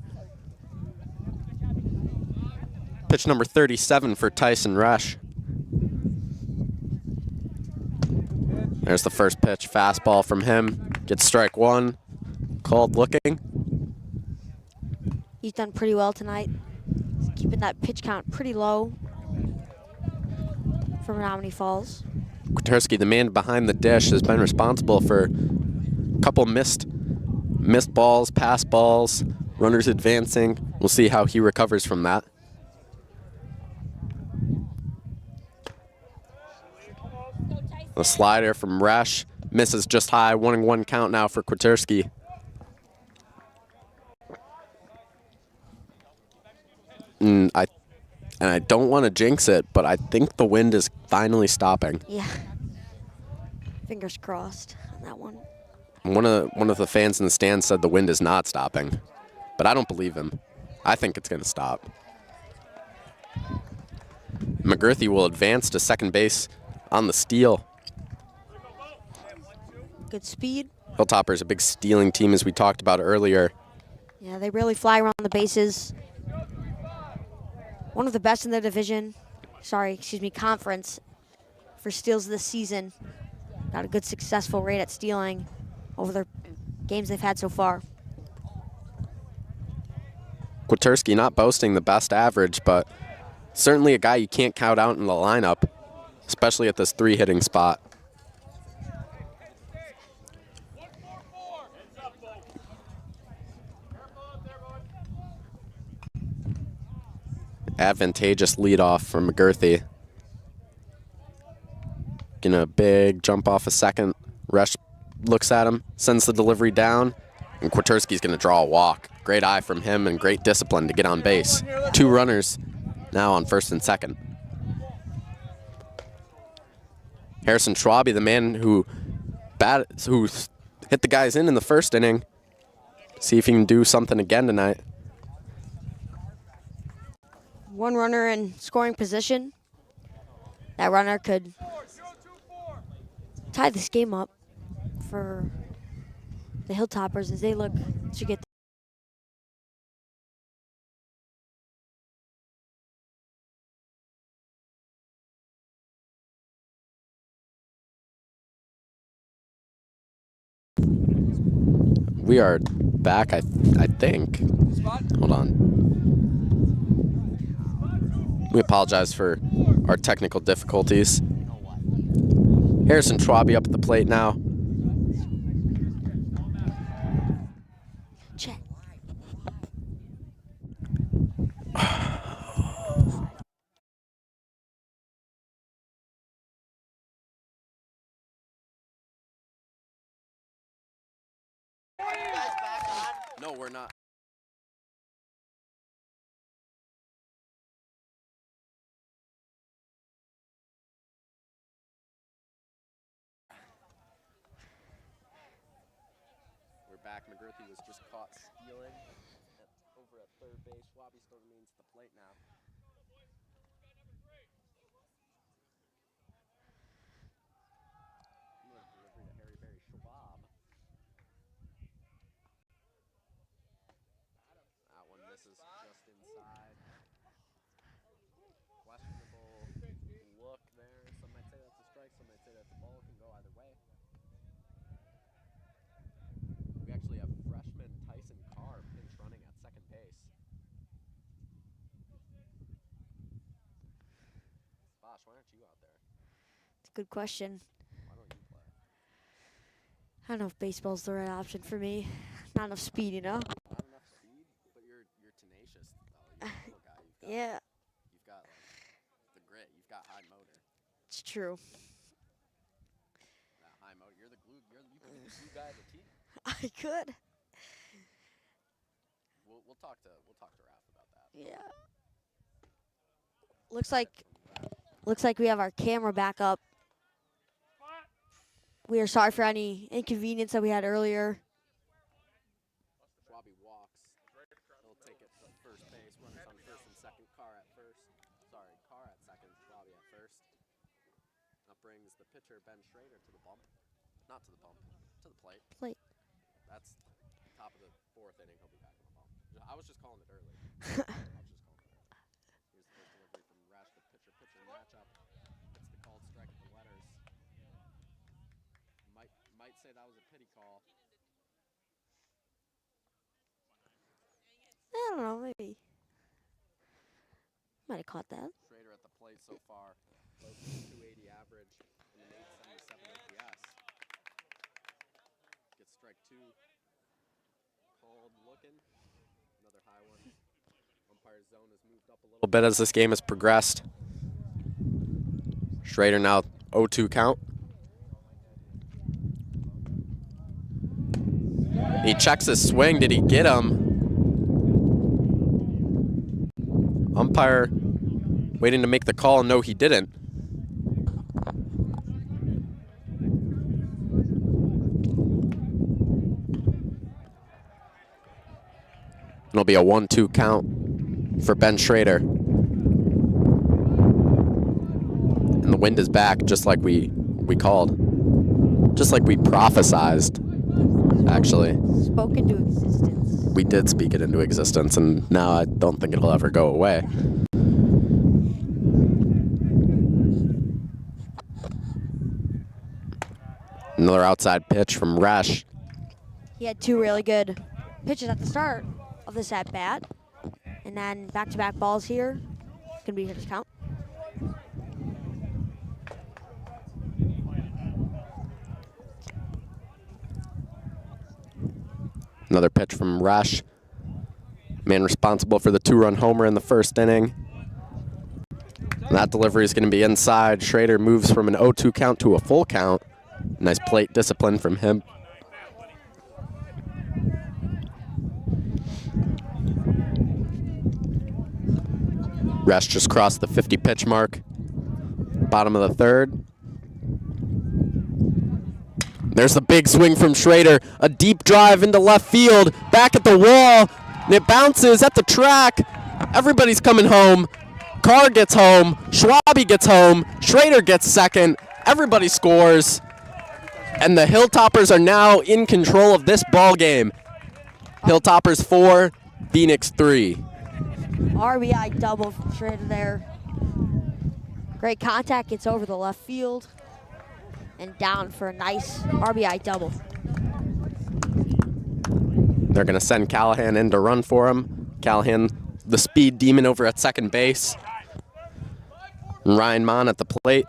Pitch number 37 for Tyson Resch. There's the first pitch, fastball from him. Gets strike 1, called looking. He's done pretty well tonight. He's keeping that pitch count pretty low for Menomonee Falls. Kwiatkowski, the man behind the dish, has been responsible for a couple missed balls, pass balls, runners advancing. We'll see how he recovers from that. The slider from Resch misses just high. 1-1 count now for Kwiatkowski. And I don't want to jinx it, but I think the wind is finally stopping. Yeah. Fingers crossed on that one. One of the fans in the stands said the wind is not stopping, but I don't believe him. I think it's going to stop. McGurthy will advance to second base on the steal. Good speed. Hilltopper is a big stealing team, as we talked about earlier. Yeah, they really fly around the bases. One of the best in the division, conference for steals this season. Got a good successful rate at stealing over their games they've had so far. Kwiatkowski not boasting the best average, but certainly a guy you can't count out in the lineup, especially at this 3-hitting spot. Advantageous leadoff from McGurthy. Getting a big jump off a second. Resch looks at him, sends the delivery down, and Kwiatkowski's going to draw a walk. Great eye from him and great discipline to get on base. 2 runners now on first and second. Harrison Schwabe, the man who hit the guys in the first inning. See if he can do something again tonight. 1 runner in scoring position. That runner could tie this game up for the Hilltoppers as they look to get. We are back, I think. Hold on. We apologize for our technical difficulties. Harrison Schwabe up at the plate now. Check. No, we're not. We're back. McGirthy was just caught stealing over at third base. Schwabe still remains at the plate now. Delivery to Harry Berry Schwab. That one misses just inside. Questionable look there. Some might say that's a strike, some might say that's a ball. It can go either way. We actually have freshman Tyson Carr pinch running at second base. Bosch, why aren't you out there? It's a good question. Why don't you play? I don't know if baseball's the right option for me. Not enough speed, you know? Not enough speed, but you're tenacious though. You're a little guy. Yeah, You've got like the grit. You've got high motor. it's true. That high motor. You're the glue. You can be the glue guy of the team. I could. We'll talk to Raph about that. Yeah. Looks like we have our camera back up. We are sorry for any inconvenience that we had earlier. Schwabe walks. He'll take it to first base. Runners on first and second. Carr at first. Sorry, Carr at second. Schwabe at first. That brings the pitcher Ben Schrader to the bump. Not to the bump. To the plate. That's top of the fourth inning. He'll be back on the bump. I was just calling it early. Here's the first delivery from Rash, the pitcher-pitcher matchup. It's the called strike at the letters. Might say that was a pity call. I don't know, maybe. Might have caught that. Schrader at the plate so far. Close to 280 average and an 877 OPS. Gets strike two. Called looking. Another high one. Umpire's zone has moved up a little bit as this game has progressed. Schrader now 0-2 count. He checks his swing. Did he get him? Umpire waiting to make the call. No, he didn't. It'll be a 1-2 count for Ben Schrader. And the wind is back just like we called. Just like we prophesized, actually. Spoke into existence. We did speak it into existence, and now I don't think it'll ever go away. Another outside pitch from Resch. He had two really good pitches at the start of this at-bat. And then back-to-back balls here. It's going to be his count. Another pitch from Resch. Man responsible for the two-run homer in the first inning. And that delivery is going to be inside. Schrader moves from an 0-2 count to a full count. Nice plate discipline from him. Resch just crossed the 50-pitch mark. Bottom of the third. There's the big swing from Schrader. A deep drive into left field. Back at the wall. And it bounces at the track. Everybody's coming home. Carr gets home. Schwabe gets home. Schrader gets second. Everybody scores. And the Hilltoppers are now in control of this ball game. Hilltoppers 4, Phoenix 3. RBI double from Schrader there. Great contact, gets over the left field. And down for a nice RBI double. They're going to send Callahan in to run for him. Callahan, the speed demon over at second base. And Ryan Mon at the plate.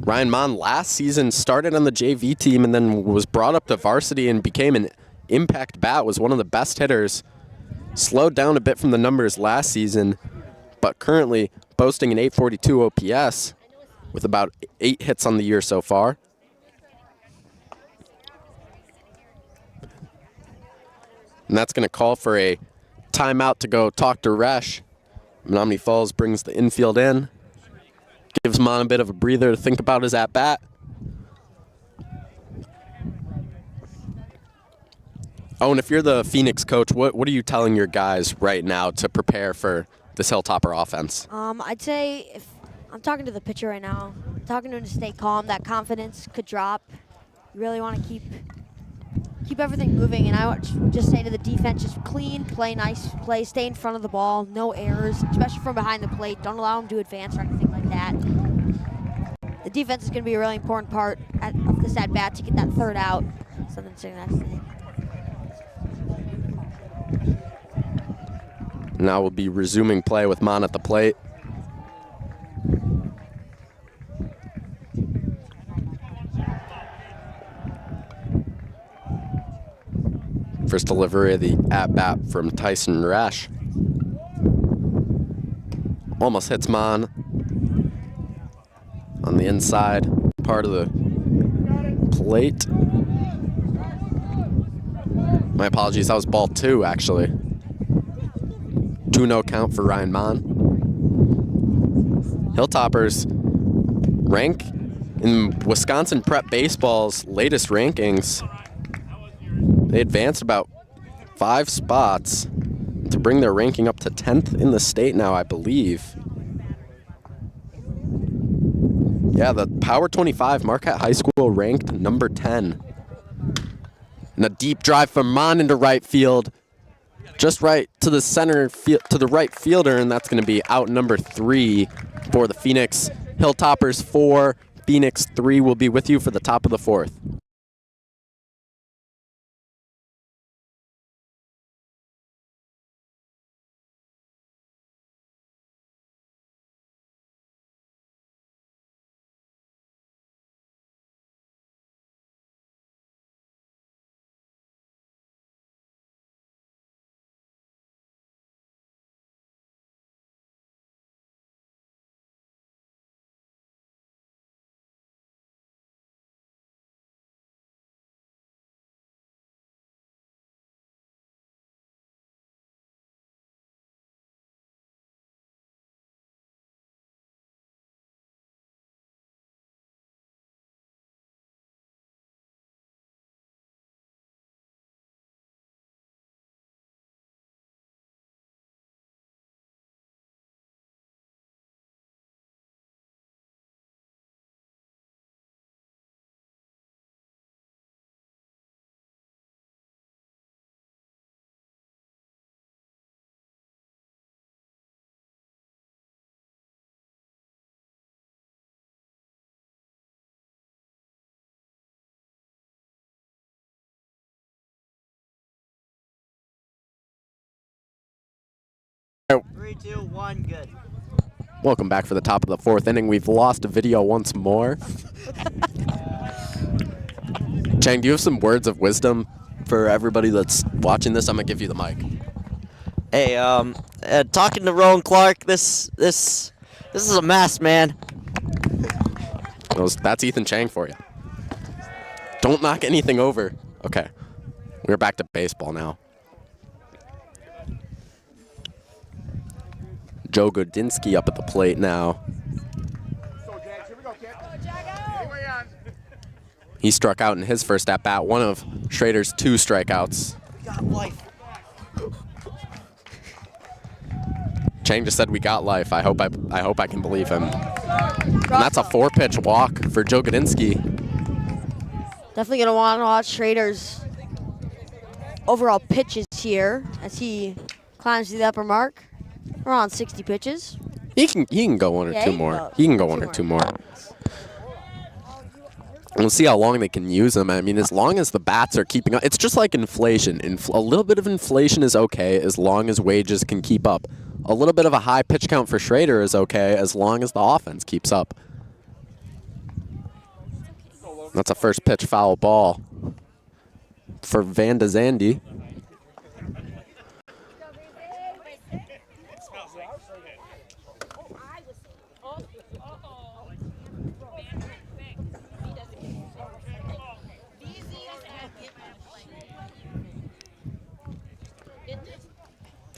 Ryan Mon last season started on the JV team and then was brought up to varsity and became an impact bat, was one of the best hitters. Slowed down a bit from the numbers last season, but currently boasting an 842 OPS with about 8 hits on the year so far. And that's going to call for a timeout to go talk to Resch. Menomonee Falls brings the infield in. Gives Mon a bit of a breather to think about his at-bat. Owen, if you're the Phoenix coach, what are you telling your guys right now to prepare for this Hilltopper offense? I'd say if I'm talking to the pitcher right now, I'm talking to him to stay calm. That confidence could drop. You really want to keep everything moving, and I would just say to the defense, just clean, play nice, stay in front of the ball, no errors, especially from behind the plate. Don't allow them to advance or anything like that. The defense is going to be a really important part of this at-bat to get that third out. Something to that. Now we'll be resuming play with Mon at the plate. First delivery of the at-bat from Tyson Resch. Almost hits Mon on the inside part of the plate. My apologies, that was ball 2 actually. 2-0 count for Ryan Mon. Hilltoppers rank in Wisconsin Prep Baseball's latest rankings. They advanced about 5 spots to bring their ranking up to 10th in the state now, I believe. Yeah, the Power 25 Marquette High School ranked number 10. And a deep drive from Mon into right field. Just right to the center field, to the right fielder, and that's going to be out number 3 for the Phoenix. Hilltoppers 4, Phoenix 3 will be with you for the top of the 4th. Three, two, one, good. Welcome back for the top of the 4th inning. We've lost a video once more. Chang, do you have some words of wisdom for everybody that's watching this? I'm going to give you the mic. Hey, talking to Rowen, Clarke, this is a mess, man. That's Ethan Chang for you. Don't knock anything over. Okay, we're back to baseball now. Joe Godinsky up at the plate now. He struck out in his first at-bat, one of Schrader's 2 strikeouts. We got life. Chang just said we got life. I hope I can believe him. And that's a 4-pitch walk for Joe Godinsky. Definitely going to want to watch Schrader's overall pitches here as he climbs to the upper mark. We're on 60 pitches. He can go 1 or 2 more. He can go 1 or 2 more. We'll see how long they can use him. I mean, as long as the bats are keeping up, it's just like inflation. A little bit of inflation is okay as long as wages can keep up. A little bit of a high pitch count for Schrader is okay as long as the offense keeps up. That's a first pitch foul ball for Van de Zande.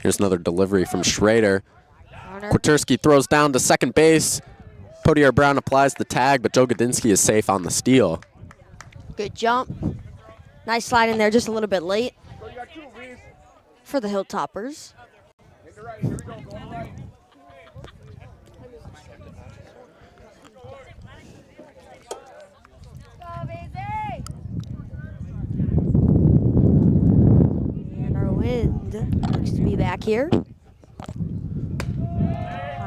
Here's another delivery from Schrader. Kwiatkowski throws down to second base. Potier Brown applies the tag, but Joe Gudinski is safe on the steal. Good jump. Nice slide in there, just a little bit late for the Hilltoppers. And our wind looks to be back here.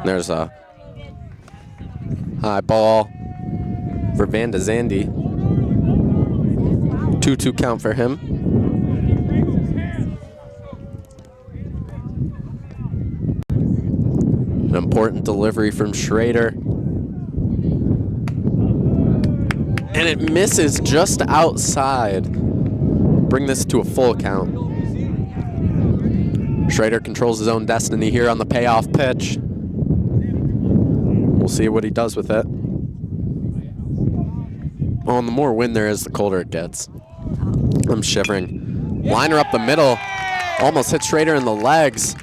There's a high ball for Van de Zande. 2-2 count for him. An important delivery from Schrader. And it misses just outside. Bring this to a full count. Schrader controls his own destiny here on the payoff pitch. We'll see what he does with it. Oh, and the more wind there is, the colder it gets. I'm shivering. Liner up the middle. Almost hit Schrader in the legs.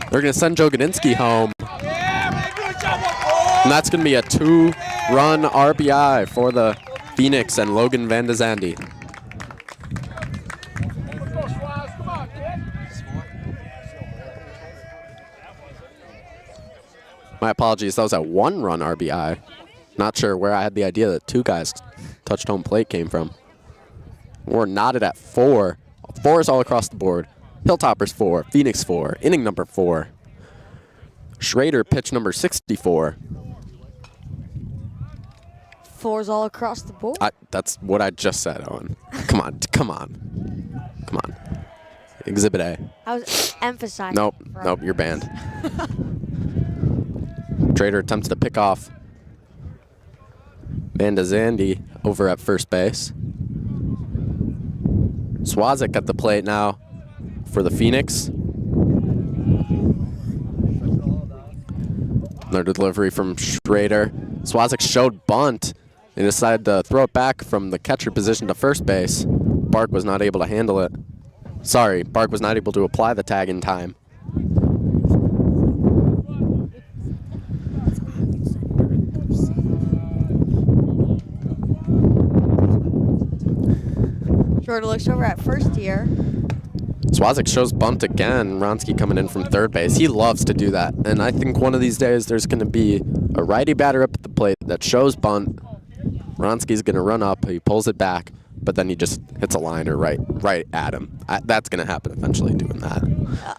They're going to send Joe Gudinski home. And that's going to be a 2-run RBI for the Phoenix and Logan Van de Zande. My apologies, that was a 1-run RBI. Not sure where I had the idea that 2 guys touched home plate came from. We're knotted at 4. 4 is all across the board. Hilltoppers 4, Phoenix 4, inning number 4. Schrader pitch number 64. 4's all across the board. That's what I just said, Owen. Come on, come on. Come on. Exhibit A. I was emphasizing. Nope, you're banned. Schrader attempts to pick off Van de Zande over at first base. Swazik at the plate now for the Phoenix. Another delivery from Schrader. Swazik showed bunt and decided to throw it back from the catcher position to first base. Bark was not able to handle it. Sorry, Bark was not able to apply the tag in time. Schrader looks over at first here. Swazik shows bunt again. Wronski coming in from third base. He loves to do that. And I think one of these days there's going to be a righty batter up at the plate that shows bunt. Wronski's going to run up. He pulls it back, but then he just hits a liner right at him. That's going to happen eventually doing that.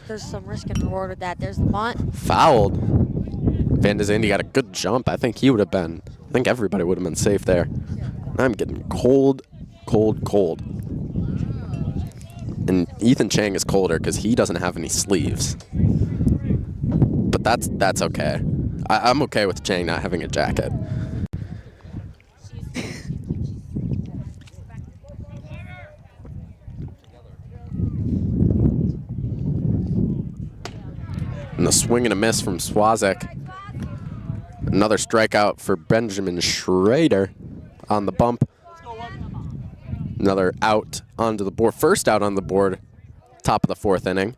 There's some risk and reward with that. There's the bunt. Fouled. Van de Zande got a good jump. I think he would have been. I think everybody would have been safe there. I'm getting cold. And Ethan Chang is colder because he doesn't have any sleeves. But that's okay. I'm okay with Chang not having a jacket. And the swing and a miss from Swazik. Another strikeout for Benjamin Schrader on the bump. Another out onto the board. First out on the board, top of the 4th inning.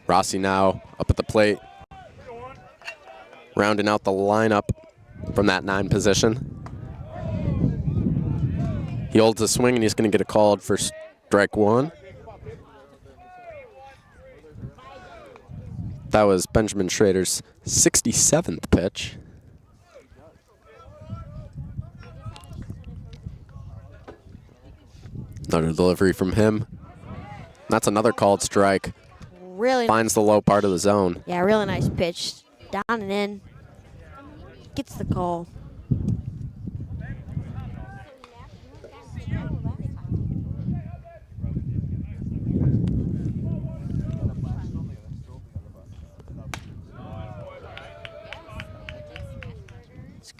Rossi now up at the plate, rounding out the lineup from that 9 position. He holds a swing and he's going to get a called for strike 1. That was Benjamin Schrader's 67th pitch. Another delivery from him. That's another called strike. Really finds the low part of the zone. Yeah, really nice pitch. Down and in. Gets the call.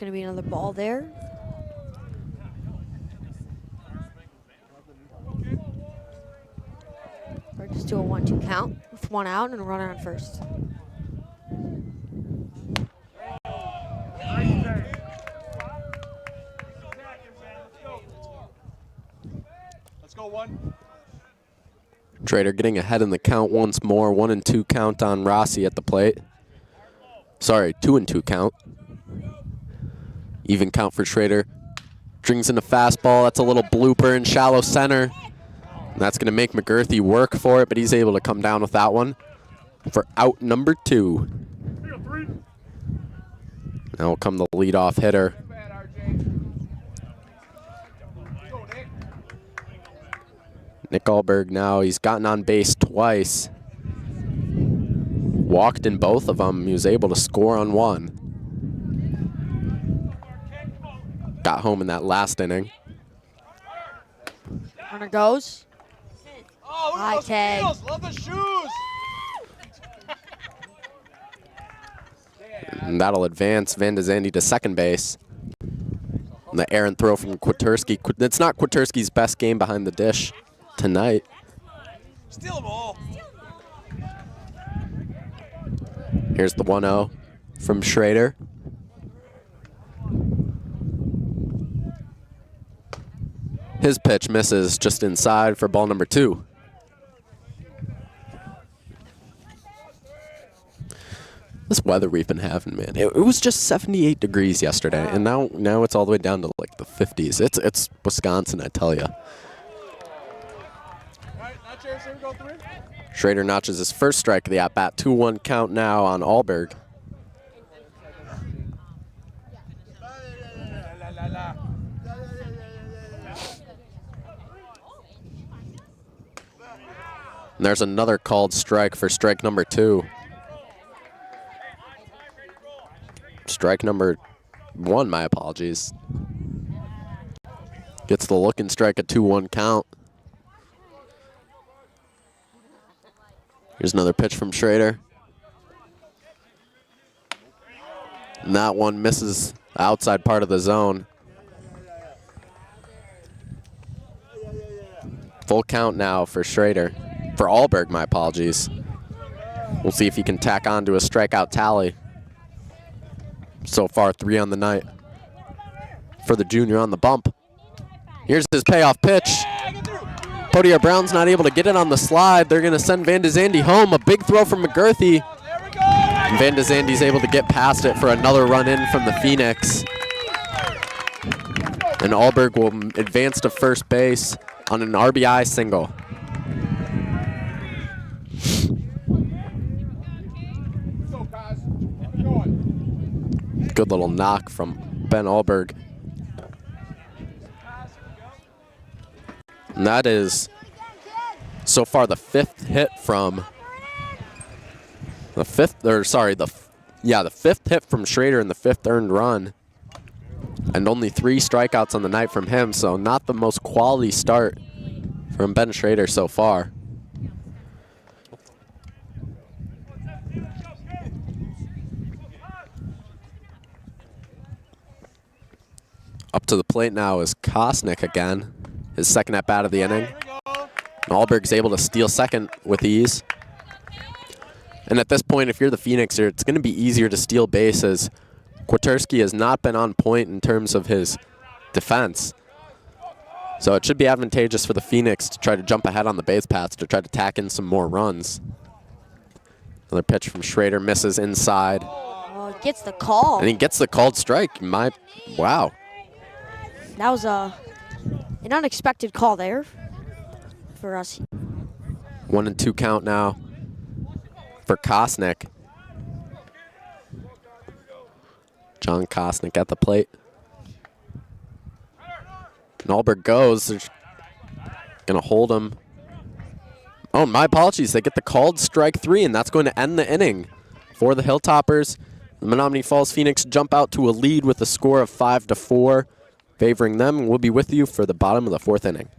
going to be another ball there. Or just do a 1-2 count with 1 out and a runner on first. Let's go 1. Trader getting ahead in the count once more. 1-2 count on Rossi at the plate. Sorry, 2-2 count. Even count for Schrader. Drings in a fastball. That's a little blooper in shallow center. And that's going to make McGurthy work for it, but he's able to come down with that one for out number 2. Now will come the leadoff hitter. Nick Alberg now, he's gotten on base twice. Walked in both of them. He was able to score on one. Got home in that last inning. Runner goes. Oh, look High at those tag. heels. Love the shoes. And that'll advance Van de Zandy to second base. And the errant throw from Kwiatkowski. It's not Kwiatkowski's best game behind the dish tonight. Steal them all. Here's the 1-0 from Schrader. His pitch misses just inside for ball number 2. This weather we've been having, man. It was just 78 degrees yesterday, and now it's all the way down to like the 50s. It's Wisconsin, I tell you. Schrader notches his first strike of the at-bat. 2-1 count now on Alberg. And there's another called strike for strike number 2. Strike number 1, my apologies. Gets the looking strike at 2-1 count. Here's another pitch from Schrader. And that one misses the outside part of the zone. Full count now for Schrader. For Alberg, my apologies. We'll see if he can tack on to a strikeout tally. So far, 3 on the night for the junior on the bump. Here's his payoff pitch. Podier Brown's not able to get it on the slide. They're going to send Van de Zandy home. A big throw from McGurthy. And Van de Zandy's able to get past it for another run in from the Phoenix. And Alberg will advance to first base on an RBI single. Good little knock from Ben Alberg. And that is so far the 5th hit from the 5th hit from Schrader and the 5th earned run. And only 3 strikeouts on the night from him, so not the most quality start from Ben Schrader so far. Up to the plate now is Kosnick again. His second at bat of the inning. And Alberg's able to steal second with ease. And at this point, if you're the Phoenix here, it's going to be easier to steal bases. Kwiatkowski has not been on point in terms of his defense. So it should be advantageous for the Phoenix to try to jump ahead on the base paths to try to tack in some more runs. Another pitch from Schrader misses inside. Oh, he gets the call. And he gets the called strike. Wow. That was an unexpected call there for us. 1-2 count now for Kosnick. John Kosnick at the plate. And Alberg goes. They're going to hold him. Oh, my apologies. They get the called strike 3, and that's going to end the inning for the Hilltoppers. The Menomonee Falls Phoenix jump out to a lead with a score of 5-4, favoring them. We'll be with you for the bottom of the 4th inning.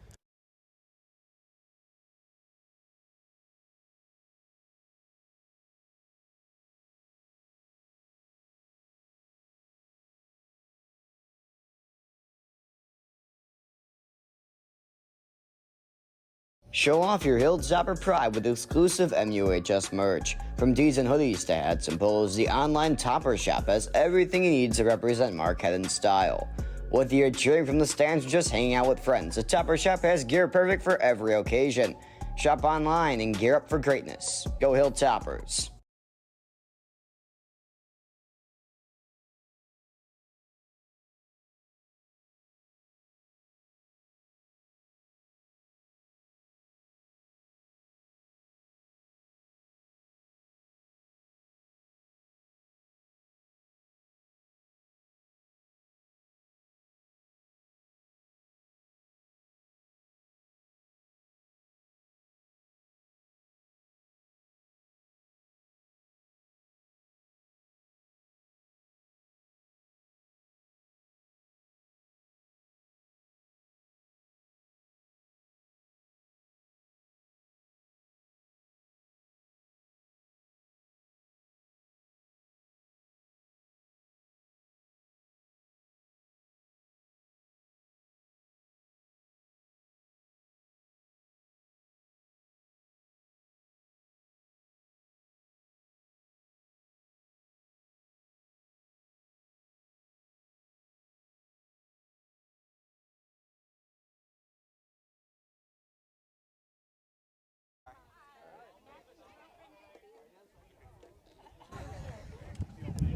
Show off your Hilltopper pride with exclusive MUHS merch. From tees and hoodies to hats and polos, the online Topper shop has everything you need to represent Marquette in style. Whether you're cheering from the stands or just hanging out with friends, the Topper shop has gear perfect for every occasion. Shop online and gear up for greatness. Go Hilltoppers!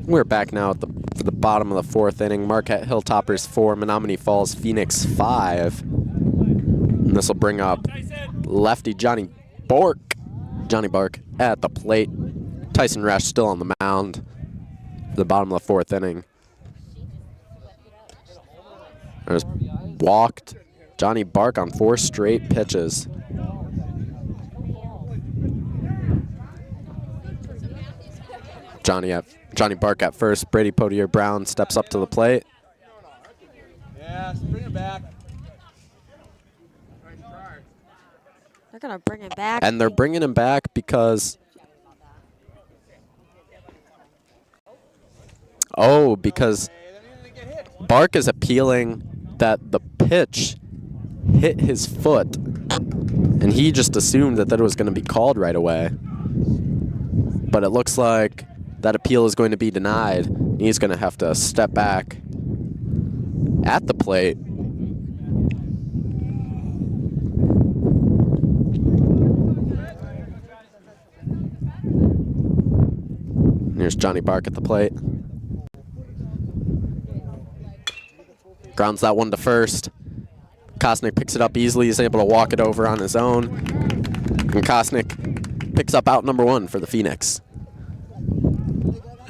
We're back now at the bottom of the fourth inning. Marquette Hilltoppers 4, Menomonee Falls Phoenix 5. And this will bring up lefty Johnny Bark at the plate. Tyson Resch still on the mound for the bottom of the fourth inning. There's walked Johnny Bark on 4 straight pitches. Johnny Bark at first. Brady Potier-Brown steps up to the plate. Yeah, bring it back. They're going to bring it back. And they're bringing him back because... Oh, because Bark is appealing that the pitch hit his foot. And he just assumed that was going to be called right away. But it looks like that appeal is going to be denied. He's going to have to step back at the plate. Here's Johnny Bark at the plate. Grounds that one to first. Kosnick picks it up easily. He's able to walk it over on his own. And Kosnick picks up out number 1 for the Phoenix.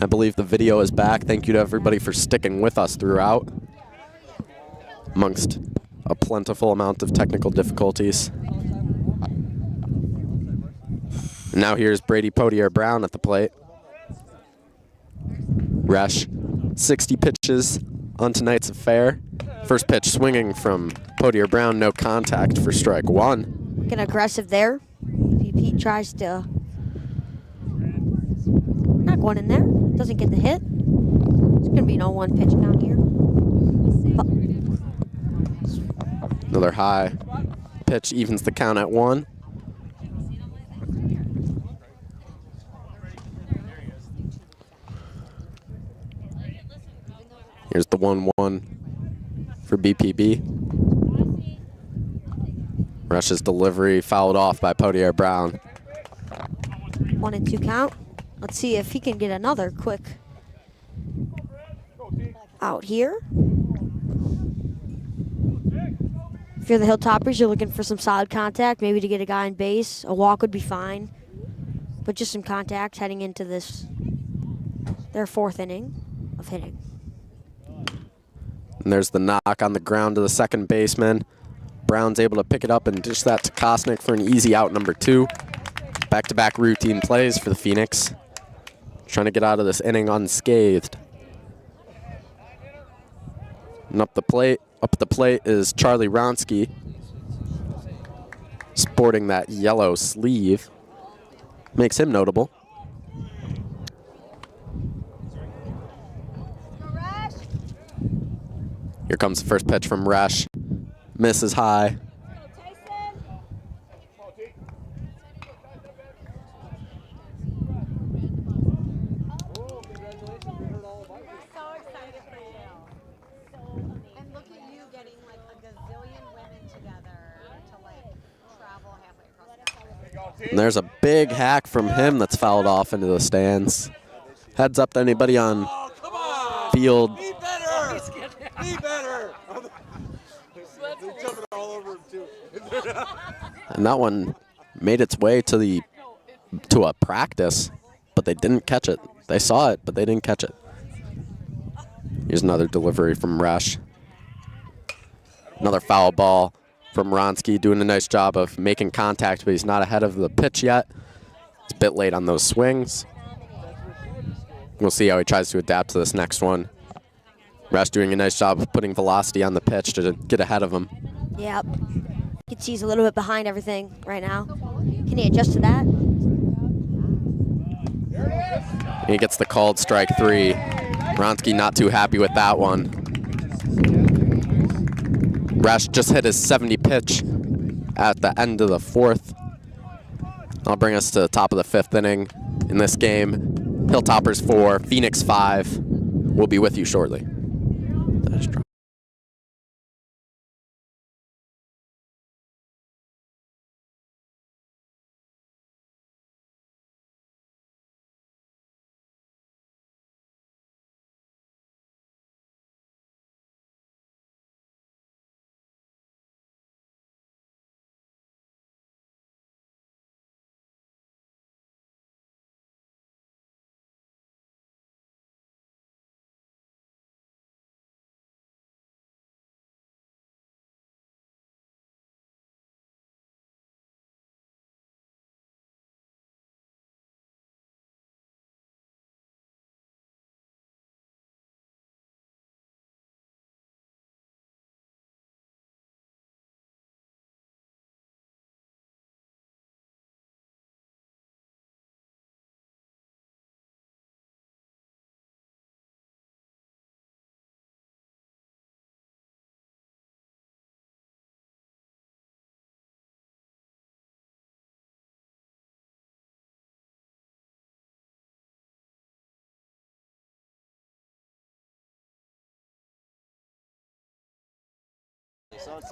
I believe the video is back. Thank you to everybody for sticking with us throughout, amongst a plentiful amount of technical difficulties. And now here's Brady Potier-Brown at the plate. Resch, 60 pitches on tonight's affair. First pitch swinging from Potier-Brown, no contact for strike 1. Getting aggressive there. He tries to... Not going in there. Doesn't get the hit. It's going to be an 0-1 pitch down here. Another high pitch evens the count at 1. Here's the 1-1 for BPB. Resch's delivery fouled off by Potier-Brown. 1-2 count. Let's see if he can get another quick out here. If you're the Hilltoppers, you're looking for some solid contact, maybe to get a guy on base. A walk would be fine, but just some contact heading into their 4th inning of hitting. And there's the knock on the ground to the second baseman. Brown's able to pick it up and dish that to Kosnick for an easy out number 2. Back-to-back routine plays for the Phoenix. Trying to get out of this inning unscathed. And up the plate is Charlie Ronsky, sporting that yellow sleeve. Makes him notable. Here comes the first pitch from Resch. Misses high. And there's a big hack from him that's fouled off into the stands. Heads up to anybody on field. Be better! Be better! They're jumping all over him, too. And that one made its way to a practice, but they didn't catch it. They saw it, but they didn't catch it. Here's another delivery from Resch. Another foul ball from Ronsky, doing a nice job of making contact, but he's not ahead of the pitch yet. It's a bit late on those swings. We'll see how he tries to adapt to this next one. Resch doing a nice job of putting velocity on the pitch to get ahead of him. Yep. You can see he's a little bit behind everything right now. Can he adjust to that? And he gets the called strike 3. Ronsky not too happy with that one. Resch just hit his 70 pitch at the end of the 4th. That'll bring us to the top of the 5th inning in this game. Hilltoppers 4, Phoenix 5. We'll be with you shortly.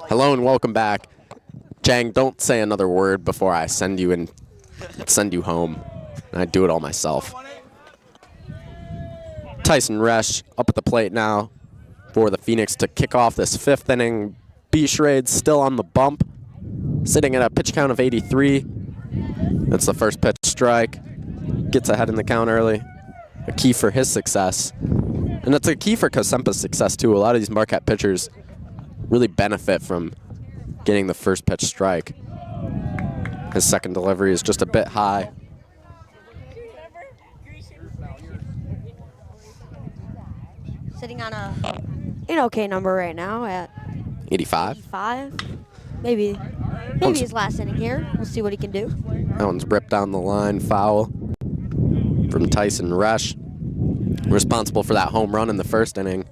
Hello and welcome back. Chang, don't say another word before I send you home. I do it all myself. Tyson Resch up at the plate now for the Phoenix to kick off this 5th inning. Boschert still on the bump, sitting at a pitch count of 83. That's the first pitch strike. Gets ahead in the count early. A key for his success. And it's a key for Kosempa's success too. A lot of these Marquette pitchers really benefit from getting the first pitch strike. His second delivery is just a bit high. Sitting on an okay number right now at 85. 85. Maybe his last inning here. We'll see what he can do. That one's ripped down the line, foul from Tyson Resch. Responsible for that home run in the 1st inning.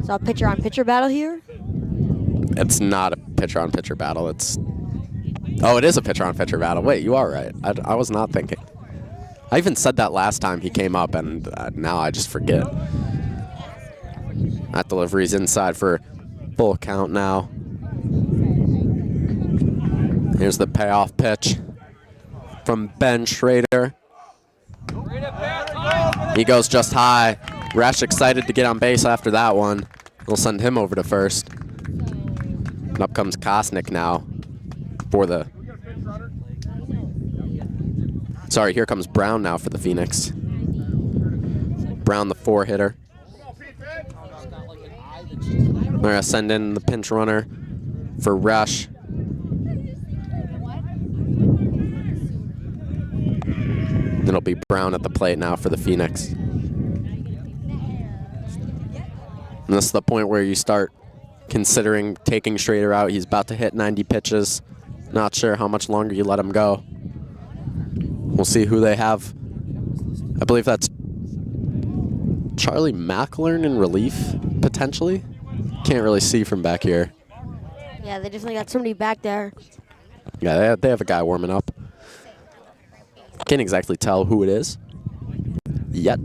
So a pitcher-on-pitcher battle here? It's not a pitcher-on-pitcher battle. It is a pitcher-on-pitcher battle. Wait, you are right. I was not thinking. I even said that last time he came up, and now I just forget. That delivery's inside for full count now. Here's the payoff pitch from Ben Schrader. He goes just high. Resch excited to get on base after that one. We'll send him over to first. And up comes Kosnick now for the... Sorry, here comes Brown now for the Phoenix. Brown, the 4-hitter. They're going to send in the pinch runner for Resch. It'll be Brown at the plate now for the Phoenix. And this is the point where you start considering taking Schrader out. He's about to hit 90 pitches. Not sure how much longer you let him go. We'll see who they have. I believe that's Charlie McLaren in relief, potentially. Can't really see from back here. Yeah, they definitely got somebody back there. Yeah, they have a guy warming up. Can't exactly tell who it is yet.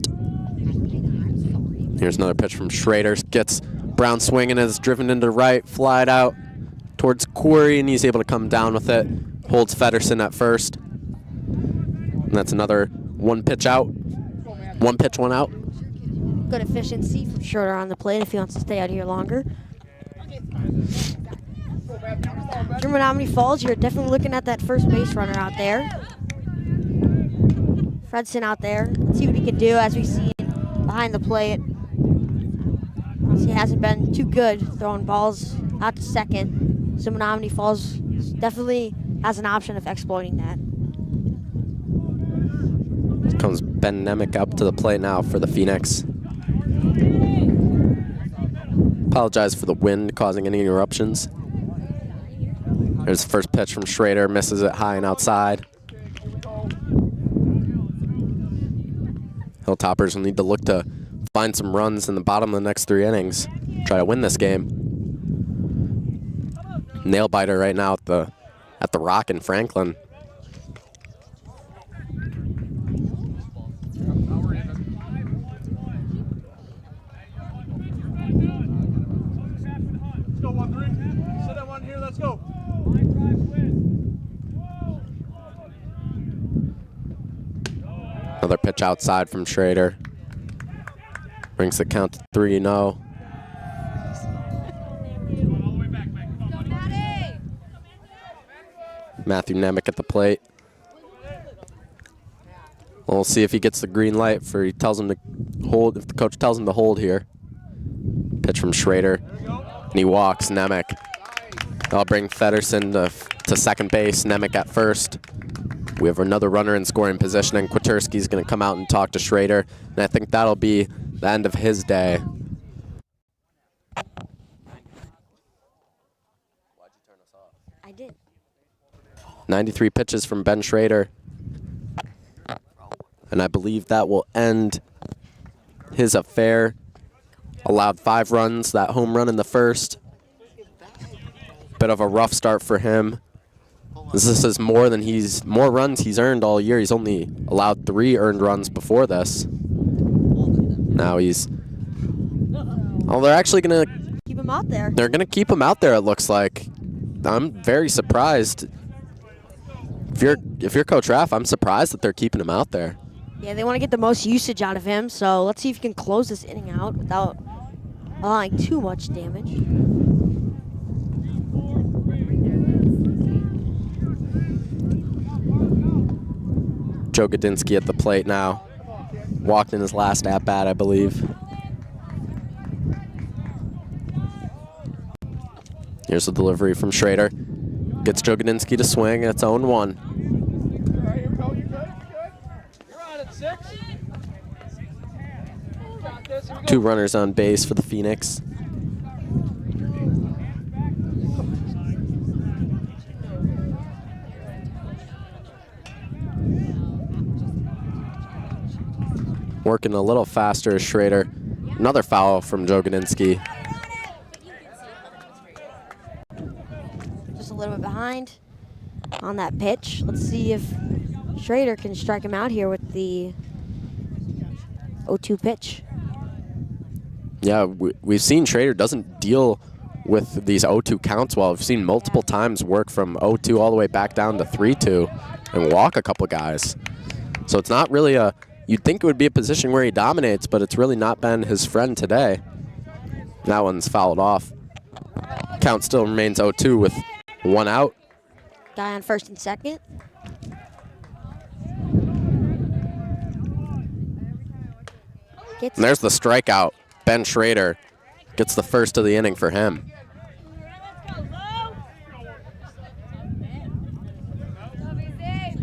Here's another pitch from Schrader. Gets Brown swinging, is driven into right, flied out towards Corey, and he's able to come down with it. holds Feddersen at first. And that's another one pitch out. One pitch, one out. Good efficiency from Schroeder on the plate if he wants to stay out here longer. For Menomonee Falls, you're definitely looking at that first base runner out there. Fredson out there. Let's see what he can do as we see behind the plate. He hasn't been too good throwing balls out to second. So Menomonee Falls definitely has an option of exploiting that. Comes Ben Nemec up to the plate now for the Phoenix. Apologize for the wind causing any interruptions. There's the first pitch from Schrader, misses it high and outside. Hilltoppers will need to look to find some runs in the bottom of the next 3 innings. Try to win this game. Nail biter right now at the Rock in Franklin. Let's go, 1-3. Sit at 1 here, let's go. Another pitch outside from Schrader. Brings the count to 3-0. Matthew Nemec at the plate. We'll see if he gets the green light for he tells him to hold, if the coach tells him to hold here. Pitch from Schrader. And he walks Nemec. That'll bring Feddersen to second base, Nemec at first. We have another runner in scoring position, and Kwiatkowski's going to come out and talk to Schrader. And I think that'll be the end of his day. I did. 93 pitches from Ben Schrader. And I believe that will end his affair. Allowed 5 runs, that home run in the first. Bit of a rough start for him. This is more runs he's earned all year. He's only allowed 3 earned runs before this. Now he's... Oh, they're actually going to... Keep him out there. They're going to keep him out there, it looks like. I'm very surprised. If you're Coach Raff, I'm surprised that they're keeping him out there. Yeah, they want to get the most usage out of him, so let's see if he can close this inning out without allowing too much damage. Joe Gudinski at the plate now. Walked in his last at-bat, I believe. Here's the delivery from Schrader. Gets Joe Gudinski to swing, and it's 0-1. All right, here we go. You good? You good? You're on at 6. Got this. Here we go. 2 runners on base for the Phoenix. Working a little faster is Schrader. Another foul from Joe Gudinski. Just a little bit behind on that pitch. Let's see if Schrader can strike him out here with the 0-2 pitch. Yeah, we've seen Schrader doesn't deal with these 0-2 counts well. We've seen multiple times work from 0-2 all the way back down to 3-2 and walk a couple guys. So it's not really a... You'd think it would be a position where he dominates, but it's really not been his friend today. That one's fouled off. Count still remains 0-2 with 1 out. Guy on first and second. And there's the strikeout. Ben Schrader gets the first of the inning for him.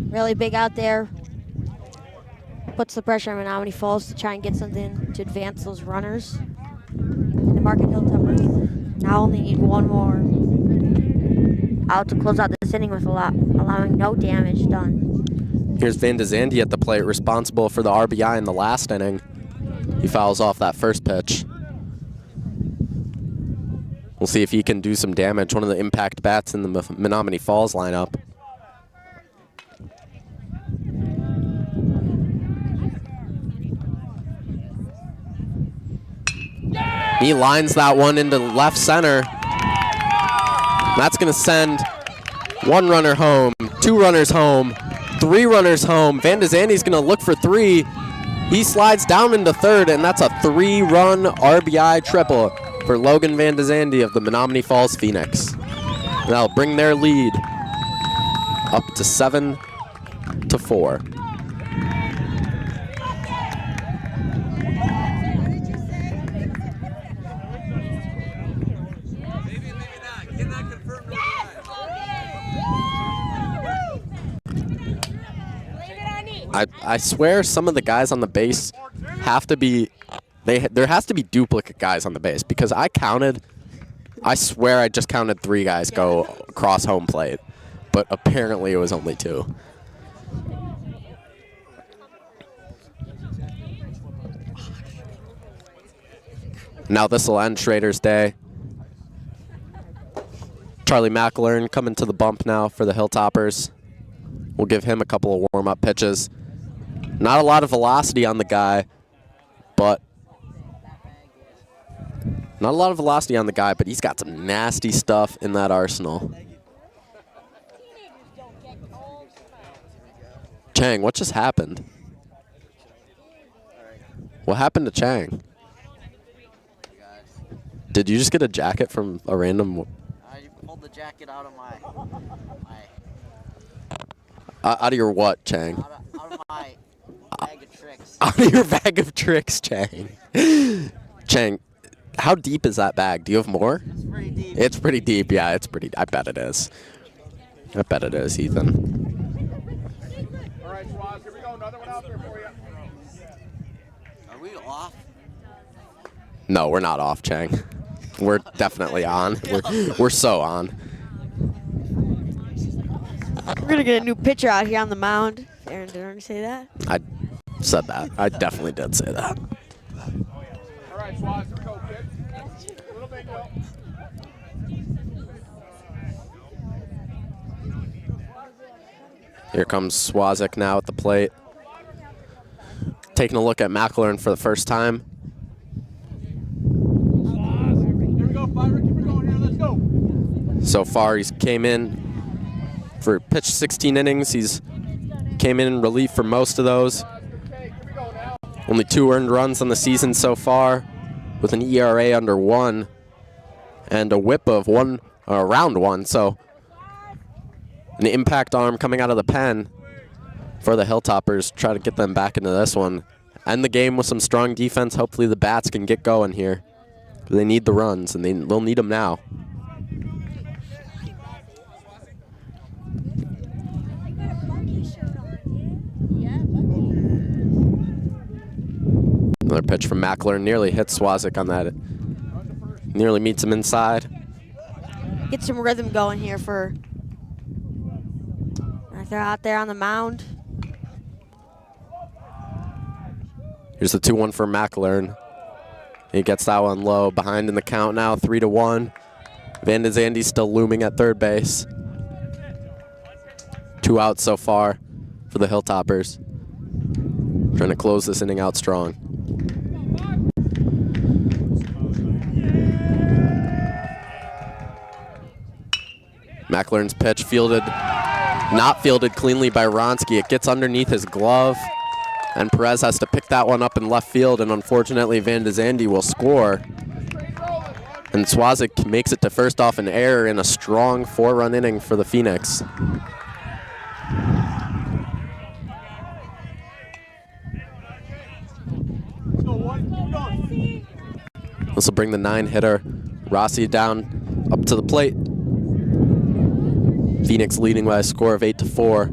Really big out there. Puts the pressure on Menomonee Falls to try and get something to advance those runners. And the Market Hilltopper now only need 1 more out to close out this inning with allowing no damage done. Here's Van de Zandy at the plate, responsible for the RBI in the last inning. He fouls off that first pitch. We'll see if he can do some damage. One of the impact bats in the Menomonee Falls lineup. He lines that one into left center. That's going to send One runner home, 2 runners home, 3 runners home. Van de Zande's going to look for 3. He slides down into third, and that's a 3-run RBI triple for Logan Van de Zande of the Menomonee Falls Phoenix. That'll bring their lead up to 7-4. I swear some of the guys on the base have to be, there has to be duplicate guys on the base, because I swear I just counted 3 guys go across home plate, but apparently it was only 2. Now this will end Schrader's day. Charlie McElern coming to the bump now for the Hilltoppers. We'll give him a couple of warm-up pitches. Not a lot of velocity on the guy, but he's got some nasty stuff in that arsenal. Chang, what just happened? What happened to Chang? Did you just get a jacket from a random... I pulled the jacket out of my out of your what, Chang? out of my bag of tricks. Out of your bag of tricks, Chang. Chang, how deep is that bag? Do you have more? It's pretty deep. It's pretty deep, yeah. It's pretty. I bet it is. I bet it is, Ethan. All right, Swaz, here we go. Another one out there for you. Are we off? No, we're not off, Chang. We're definitely on. We're so on. We're going to get a new pitcher out here on the mound. Aaron, did I already say that? I said that. I definitely did say that. All right, Swaz, here we go, kid. A little bit, go. Here comes Swazik now at the plate. Taking a look at McElern for the first time. Here we go, Fire. Keep it going here. Let's go. So far, he's came in for pitched 16 innings. He's came in relief for most of those. Only 2 earned runs on the season so far, with an ERA under 1 and a WHIP of around 1. So an impact arm coming out of the pen for the Hilltoppers. Try to get them back into this one. End the game with some strong defense. Hopefully the bats can get going here. They need the runs, and they'll need them now. Another pitch from McElern nearly hits Swazik on that. Nearly meets him inside. Get some rhythm going here for... They're out there on the mound. Here's the 2-1 for McElern. He gets that one low. Behind in the count now, 3-1. Van de Zande's still looming at third base. 2 outs so far for the Hilltoppers. Trying to close this inning out strong. McElern's pitch not fielded cleanly by Ronsky. It gets underneath his glove, and Perez has to pick that one up in left field, and unfortunately Van de Zande will score. And Swazik makes it to first off an error in a strong 4-run inning for the Phoenix. This will bring the 9-hitter Rossi down up to the plate. Phoenix leading by a score of 8-4.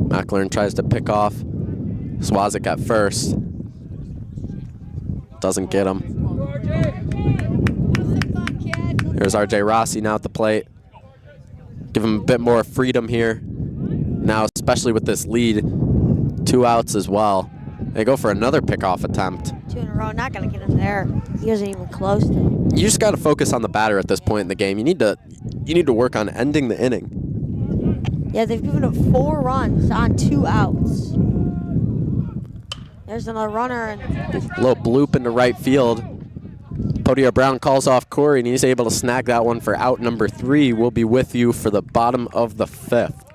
McElern tries to pick off Swazik at first. Doesn't get him. Here's RJ Rossi now at the plate. Give him a bit more freedom here. Now, especially with this lead, 2 outs as well. They go for another pickoff attempt. 2 in a row, not going to get him there. He wasn't even close to him. You just got to focus on the batter at this point in the game. You need to work on ending the inning. Yeah, they've given up 4 runs on 2 outs. There's another runner. And Little bloop into right field. Podia Brown calls off Corey, and he's able to snag that one for out number 3. We'll be with you for the bottom of the 5th.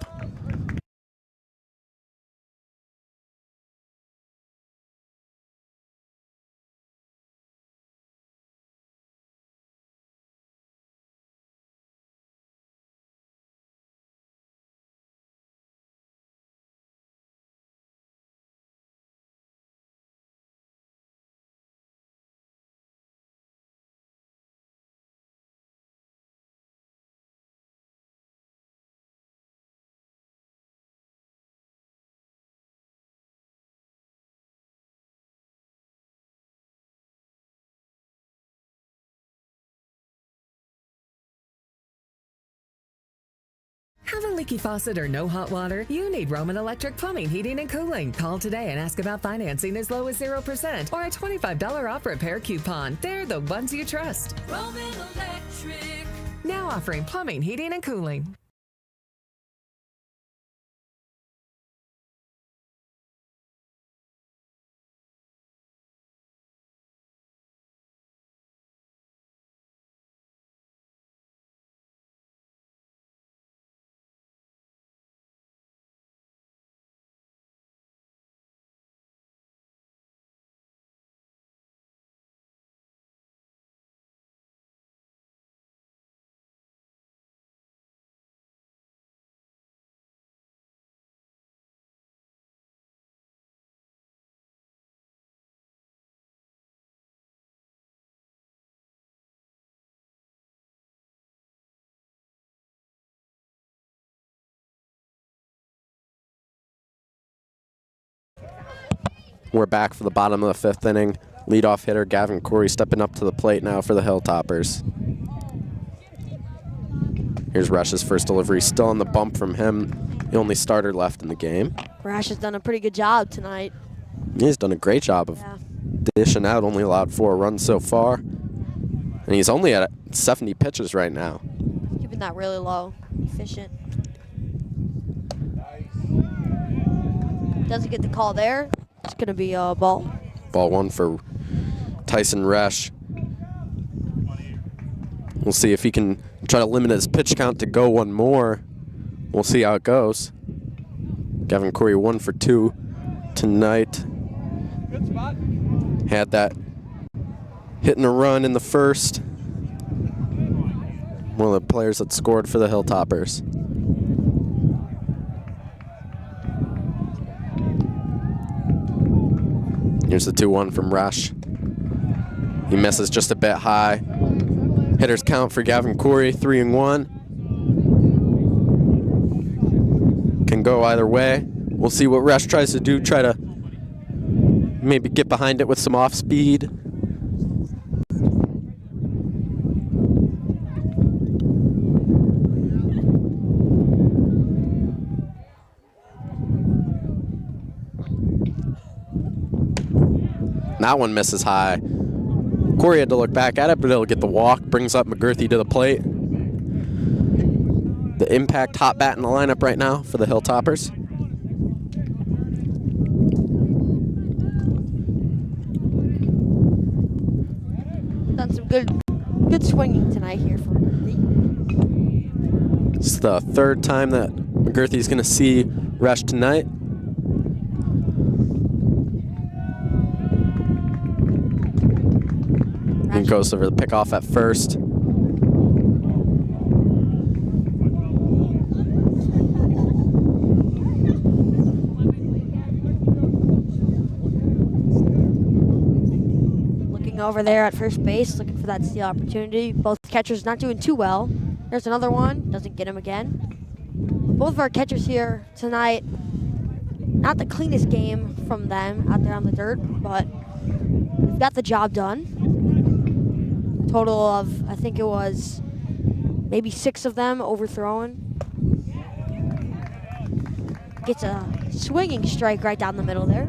Have a leaky faucet or no hot water? You need Rowen Electric Plumbing, Heating, and Cooling. Call today and ask about financing as low as 0% or a $25 off repair coupon. They're the ones you trust. Rowen Electric. Now offering plumbing, heating, and cooling. We're back for the bottom of the 5th inning. Leadoff hitter Gavin Corey stepping up to the plate now for the Hilltoppers. Here's Rush's first delivery, still on the bump from him. The only starter left in the game. Rash has done a pretty good job tonight. He's done a great job of dishing out, only allowed 4 runs so far. And he's only at 70 pitches right now. Keeping that really low, efficient. Doesn't get the call there. It's going to be a ball. Ball 1 for Tyson Resch. We'll see if he can try to limit his pitch count to go 1 more. We'll see how it goes. Gavin Corey 1 for 2 tonight. Good spot. Had that hitting a run in the first. One of the players that scored for the Hilltoppers. Here's the 2-1 from Rush. He misses just a bit high. Hitters count for Gavin Corey, 3-1. Can go either way. We'll see what Rush tries to do, try to maybe get behind it with some off speed. That one misses high. Corey had to look back at it, but it'll get the walk. Brings up McGurthy to the plate. The impact hot bat in the lineup right now for the Hilltoppers. Done some good swinging tonight here for McGurthy. It's the 3rd time that McGurthy's going to see Rush tonight. And goes over the pickoff at first. Looking over there at first base, looking for that steal opportunity. Both catchers not doing too well. There's another one, doesn't get him again. Both of our catchers here tonight, not the cleanest game from them out there on the dirt, but we've got the job done. Total of, I think it was maybe 6 of them overthrown. Gets a swinging strike right down the middle there.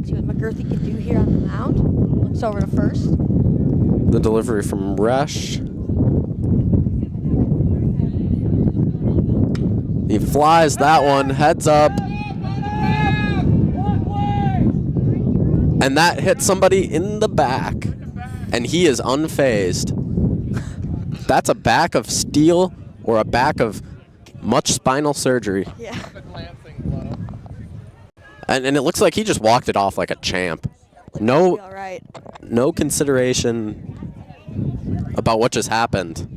See what McGurthy can do here on the mound. Looks over to first. The delivery from Rush. Flies that one, heads up. And that hit somebody in the back. And he is unfazed. That's a back of steel or a back of much spinal surgery. Yeah. And it looks like he just walked it off like a champ. No, All right. no consideration about what just happened.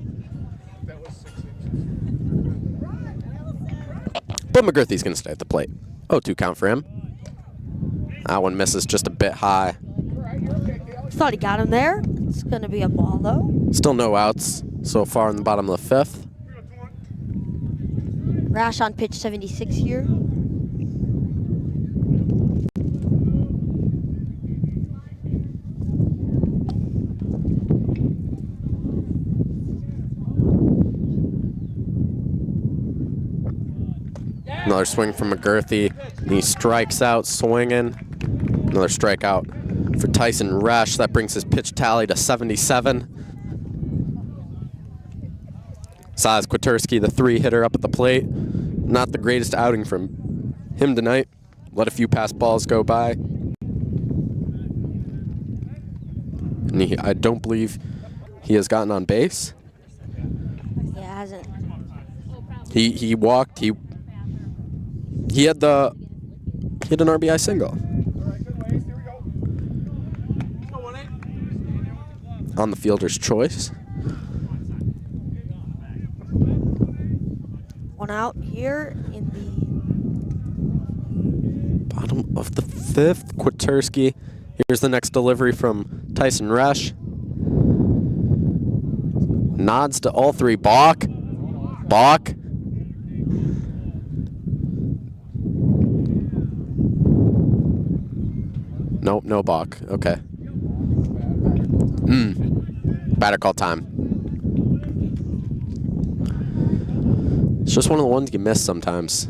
But McGirthy's going to stay at the plate. 0-2 count for him. That one misses just a bit high. Thought he got him there. It's going to be a ball, though. Still no outs so far in the bottom of the fifth. Rash on pitch 76 here. Another swing from McGirthy. And he strikes out swinging. Another strikeout for Tyson Resch. That brings his pitch tally to 77. Saz Kwiatkowski, the 3-hitter up at the plate. Not the greatest outing from him tonight. Let a few pass balls go by. And I don't believe he has gotten on base. Yeah, hasn't. He walked. He had an RBI single. On the fielder's choice. One out here in the Bottom of the fifth. Kwiatkowski. Here's the next delivery from Tyson Resch. Nods to all three. Balk. Nope, no balk. Okay. Batter call time. It's just one of the ones you miss sometimes.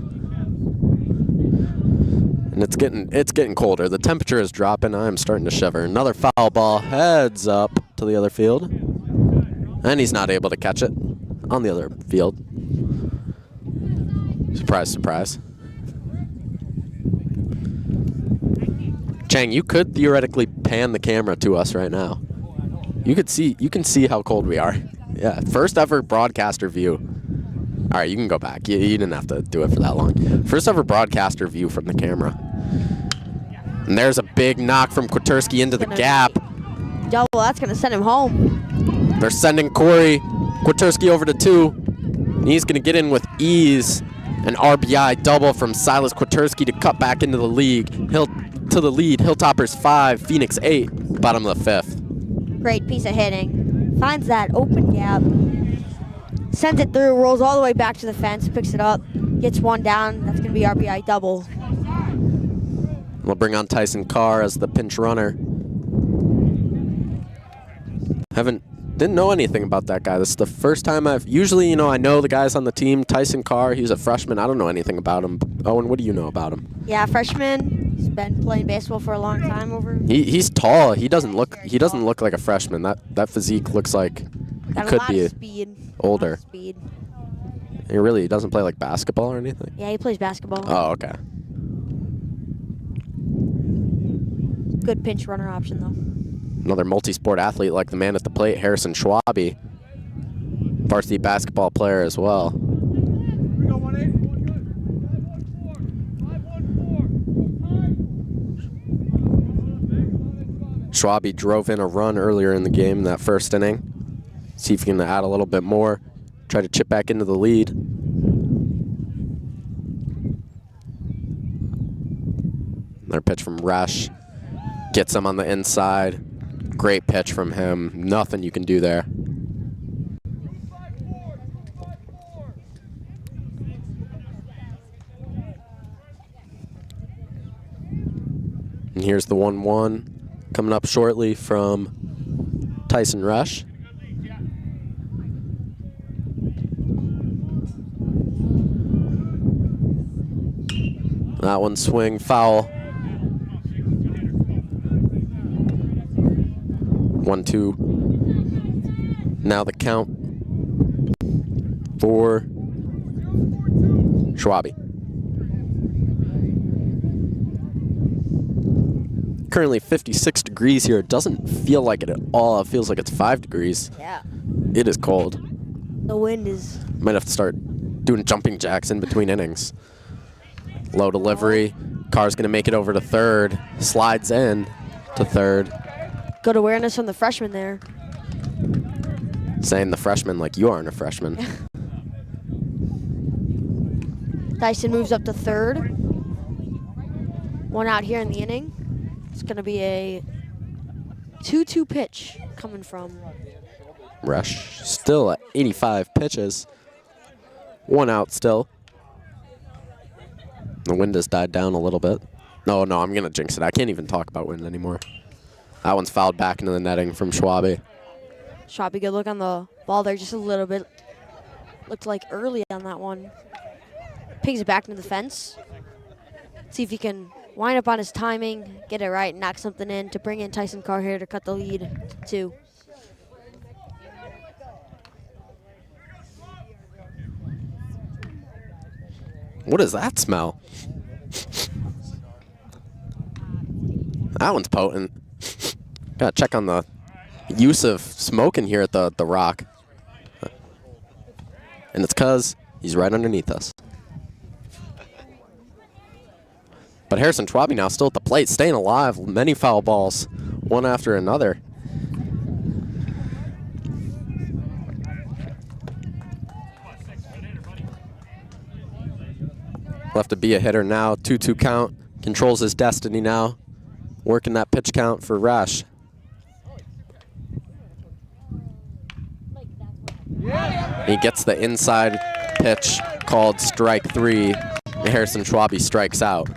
And it's getting colder. The temperature is dropping. I am starting to shiver. Another foul ball. Heads up to the other field. And he's not able to catch it on the other field. Surprise, surprise. Chang, you could theoretically pan the camera to us right now. You can see how cold we are. Yeah, first ever broadcaster view. All right, you can go back. You didn't have to do it for that long. First ever broadcaster view from the camera. And there's a big knock from Kwiatkowski into the gap. double. That's going to send him home. They're sending Corey Kwiatkowski over to 2. And he's going to get in with ease. An RBI double from Silas Kwiatkowski to cut back into the league. To the lead. Hilltoppers 5, Phoenix 8. Bottom of the 5th. Great piece of hitting. Finds that open gap. Sends it through, rolls all the way back to the fence, picks it up, gets one down. That's going to be RBI double. We'll bring on Tyson Carr as the pinch runner. Didn't know anything about that guy. This is the first time usually, I know the guys on the team. Tyson Carr, he's a freshman. I don't know anything about him. Owen, what do you know about him? Yeah, freshman. He's been playing baseball for a long time over. He's tall. He doesn't look like a freshman. That physique looks like he could be older. Speed. He doesn't play like basketball or anything? Yeah, he plays basketball. Oh, okay. Good pinch runner option, though. Another multi-sport athlete like the man at the plate, Harrison Schwabe. Varsity basketball player as well. Schwabe drove in a run earlier in the game, that first inning. See if he can add a little bit more. Try to chip back into the lead. Another pitch from Resch. Gets him on the inside. Great pitch from him. Nothing you can do there. And here's the 1-1 coming up shortly from Tyson Resch. That one swing foul. 1-2. Now the count for Schwabe. Currently 56 degrees here. It doesn't feel like it at all. It feels like it's 5 degrees. Yeah. It is cold. The wind is. Might have to start doing jumping jacks in between innings. Low delivery. Carr's going to make it over to third. Slides in to third. Good awareness from the freshman there. Saying the freshman like you aren't a freshman. Dyson moves up to third. One out here in the inning. It's going to be a 2-2 pitch coming from. Rush still at 85 pitches. One out still. The wind has died down a little bit. No, I'm going to jinx it. I can't even talk about wind anymore. That one's fouled back into the netting from Schwabe. Schwabe, good look on the ball there, just a little bit. Looked like early on that one. Pigs it back into the fence. See if he can wind up on his timing, get it right, knock something in to bring in Tyson Carr here to cut the lead to 2. What does that smell? That one's potent. Gotta check on the use of smoking here at the Rock. And it's because he's right underneath us. But Harrison Schwabe now still at the plate, staying alive. Many foul balls, one after another. Left to be a hitter now. 2-2 count. Controls his destiny now. Working that pitch count for Rash. He gets the inside pitch called strike 3. And Harrison Schwabe strikes out.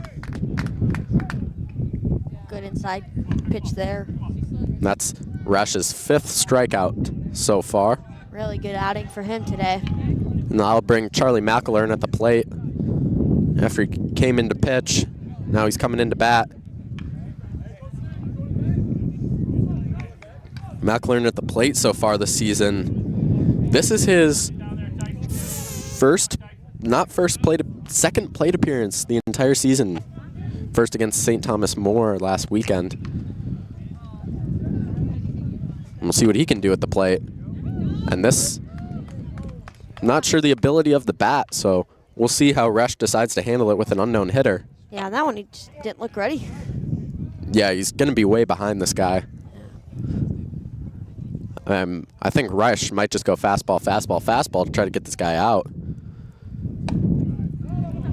Good inside pitch there. That's Rash's 5th strikeout so far. Really good outing for him today. Now I'll bring Charlie McElern at the plate. After he came into pitch, now he's coming into bat. McElern at the plate so far this season. This is his second plate appearance the entire season. First against St. Thomas More last weekend. We'll see what he can do at the plate. And this, not sure the ability of the bat, so we'll see how Resch decides to handle it with an unknown hitter. Yeah, that one he just didn't look ready. Yeah, he's going to be way behind this guy. I think Resch might just go fastball, fastball, fastball to try to get this guy out.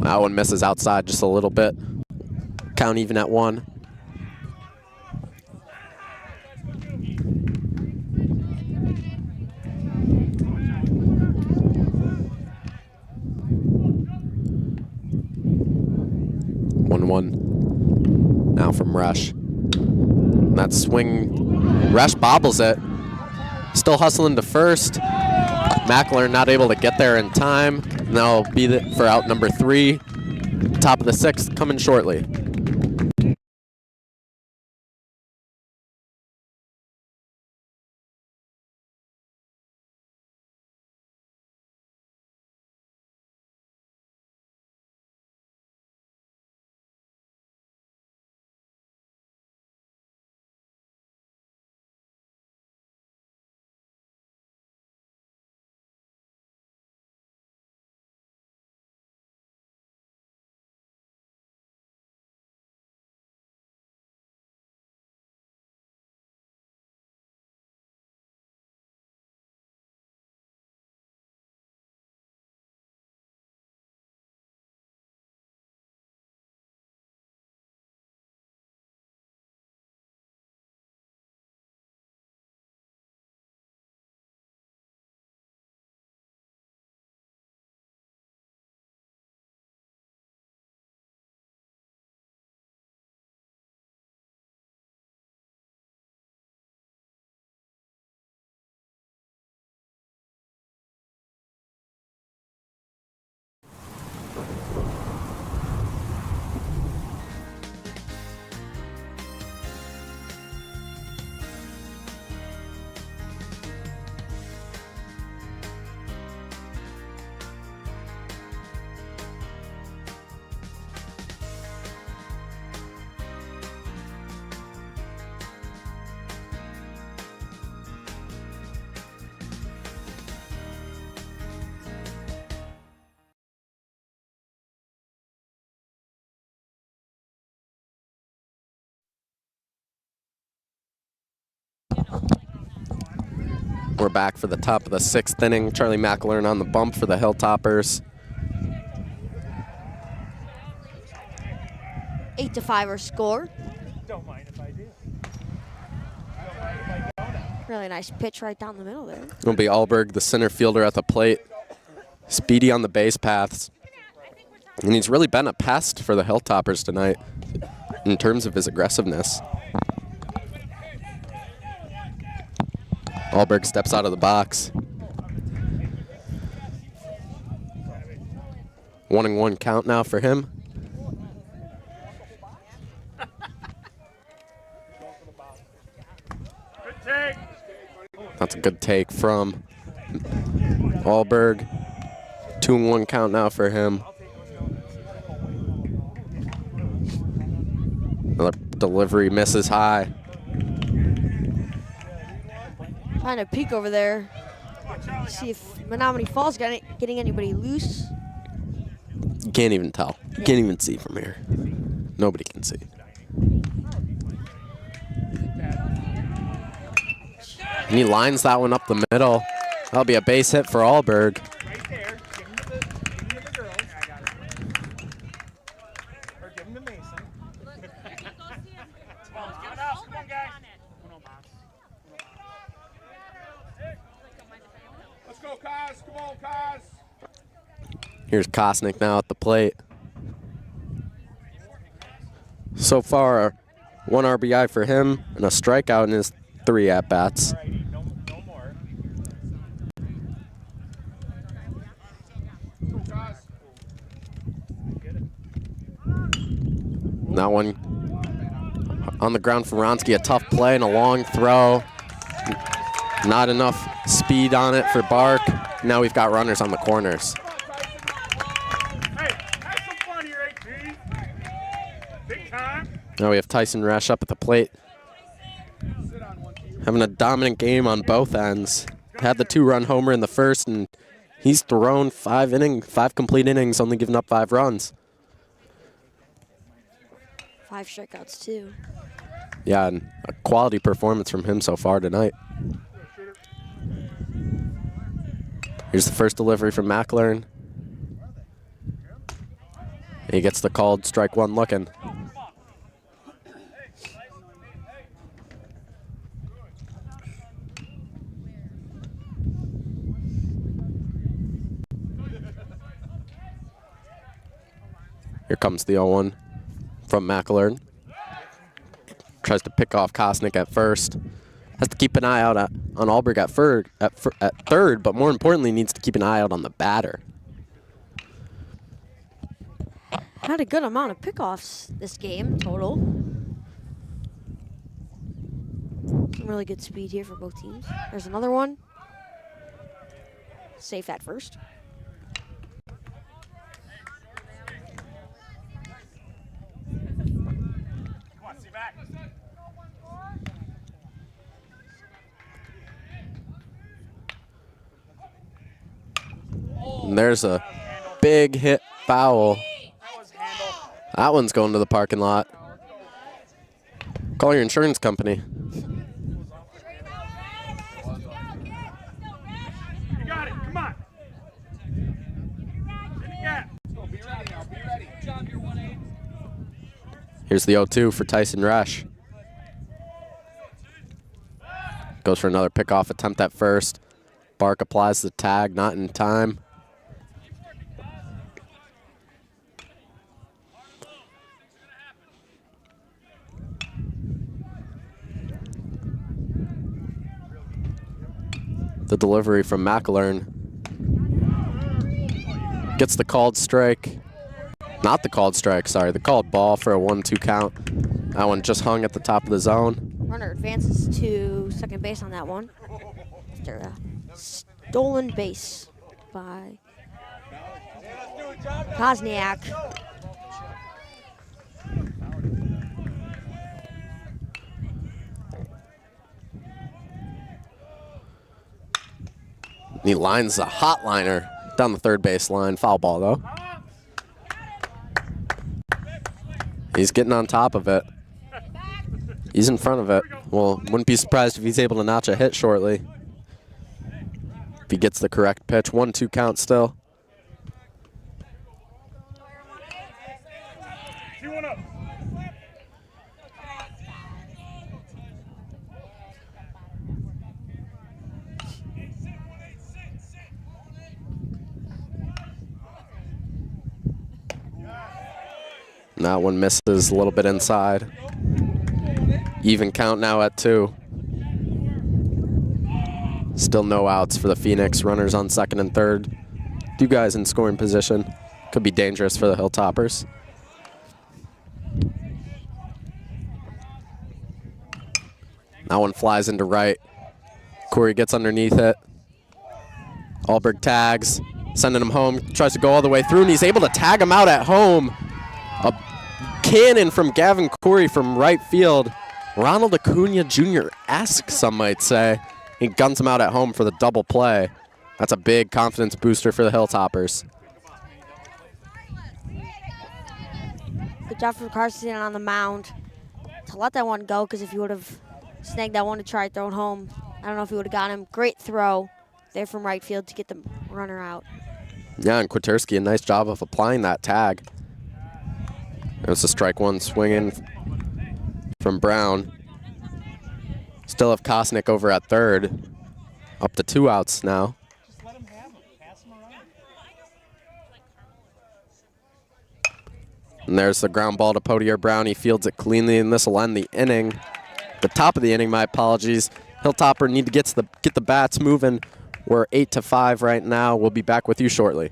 That one misses outside just a little bit. Count even at 1. Now from Resch. That swing, Resch bobbles it. Still hustling to first. McElern not able to get there in time. And that'll be for out number 3. Top of the 6th coming shortly. We're back for the top of the 6th inning. Charlie McElern on the bump for the Hilltoppers. 8-5 our score. Don't mind if I do. Really nice pitch right down the middle there. It'll be Alberg, the center fielder at the plate. Speedy on the base paths. And he's really been a pest for the Hilltoppers tonight in terms of his aggressiveness. Alberg steps out of the box. 1-1 count now for him. That's a good take from Alberg. 2-1 count now for him. Another delivery misses high. Trying to peek over there. See if Menomonee Falls getting anybody loose. You can't even tell. You can't even see from here. Nobody can see. And he lines that one up the middle. That'll be a base hit for Alberg. Right there. Give him to the girls. I got it. Or give him to Mason. Come on, guys. Let's go, Kaz. Come on, Kaz. Here's Kosnick now at the plate. So far, 1 RBI for him and a strikeout in his 3 at-bats. No more. Go, Kaz. Get it. That one on the ground for Ronsky, a tough play and a long throw. Not enough speed on it for Bark. Now we've got runners on the corners. Hey, have some fun here, AP. Big time. Now we have Tyson Resch up at the plate. Having a dominant game on both ends. Had the 2-run homer in the first, and he's thrown 5 complete innings, only giving up 5 runs. 5 strikeouts too. Yeah, and a quality performance from him so far tonight. Here's the first delivery from McElern. He gets the called strike 1 looking. Here comes the 0-1 from McElern. Tries to pick off Kosnick at first. Has to keep an eye out on Alberg at third, but more importantly, needs to keep an eye out on the batter. Had a good amount of pickoffs this game total. Some really good speed here for both teams. There's another one. Safe at first. And there's a big hit foul. That one's going to the parking lot. Call your insurance company. You got it. Come on. Be ready now. Be ready. John, you're 1-8. Here's the 0-2 for Tyson Resch. Goes for another pickoff attempt at first. Bark applies the tag, not in time. The delivery from McElern. Gets the called strike. Not the called strike, sorry. The called ball for a 1-2 count. That one just hung at the top of the zone. Runner advances to second base on that one. After a stolen base by Kosniak. And he lines a hotliner down the third base line. Foul ball, though. He's getting on top of it. He's in front of it. Well, wouldn't be surprised if he's able to notch a hit shortly. he gets the correct pitch. 1-2 count still. That one misses a little bit inside. Even count now at 2. Still no outs for the Phoenix. Runners on second and third. 2 guys in scoring position. Could be dangerous for the Hilltoppers. That one flies into right. Corey gets underneath it. Alberg tags, sending him home. Tries to go all the way through, and he's able to tag him out at home. A cannon from Gavin Corey from right field. Ronald Acuna Jr.-esque, some might say. He guns him out at home for the double play. That's a big confidence booster for the Hilltoppers. Good job from Carson on the mound to let that one go, because if he would have snagged that one to try throwing home, I don't know if he would have got him. Great throw there from right field to get the runner out. Yeah, and Kwiatkowski, a nice job of applying that tag. There's a strike one swinging from Brown. Still have Kosnick over at third. Up to 2 outs now. Just let him have him. Pass him around. And there's the ground ball to Podier Brown. He fields it cleanly, and this will end the inning. The top of the inning, my apologies. Hilltopper need to get the bats moving. We're 8-5 right now. We'll be back with you shortly.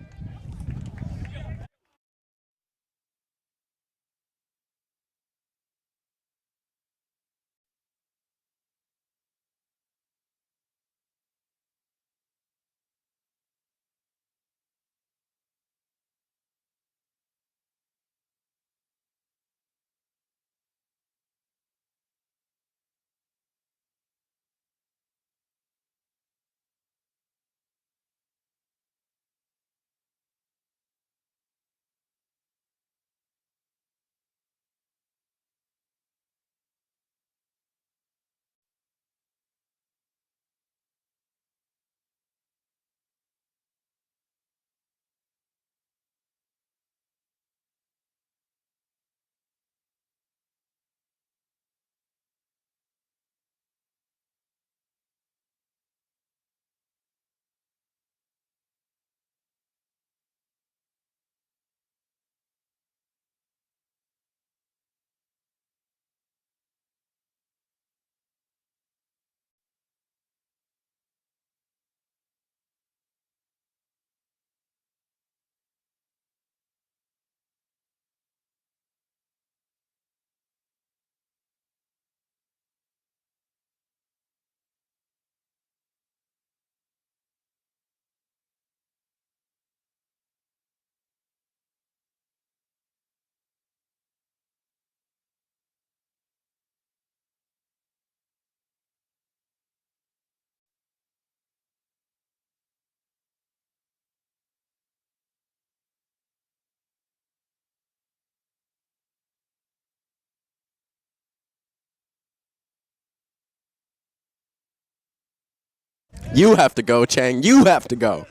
You have to go, Chang. You have to go.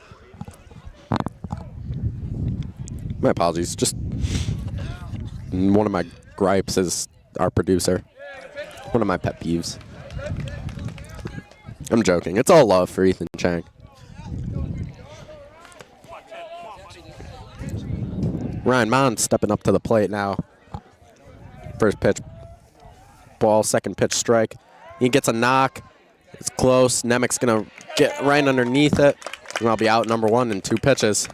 My apologies. Just one of my gripes is our producer. One of my pet peeves. I'm joking. It's all love for Ethan Chang. Ryan Mond stepping up to the plate now. First pitch, ball, second pitch, strike. He gets a knock. It's close. Nemec's going to get right underneath it. And I'll be out number 1 in 2 pitches.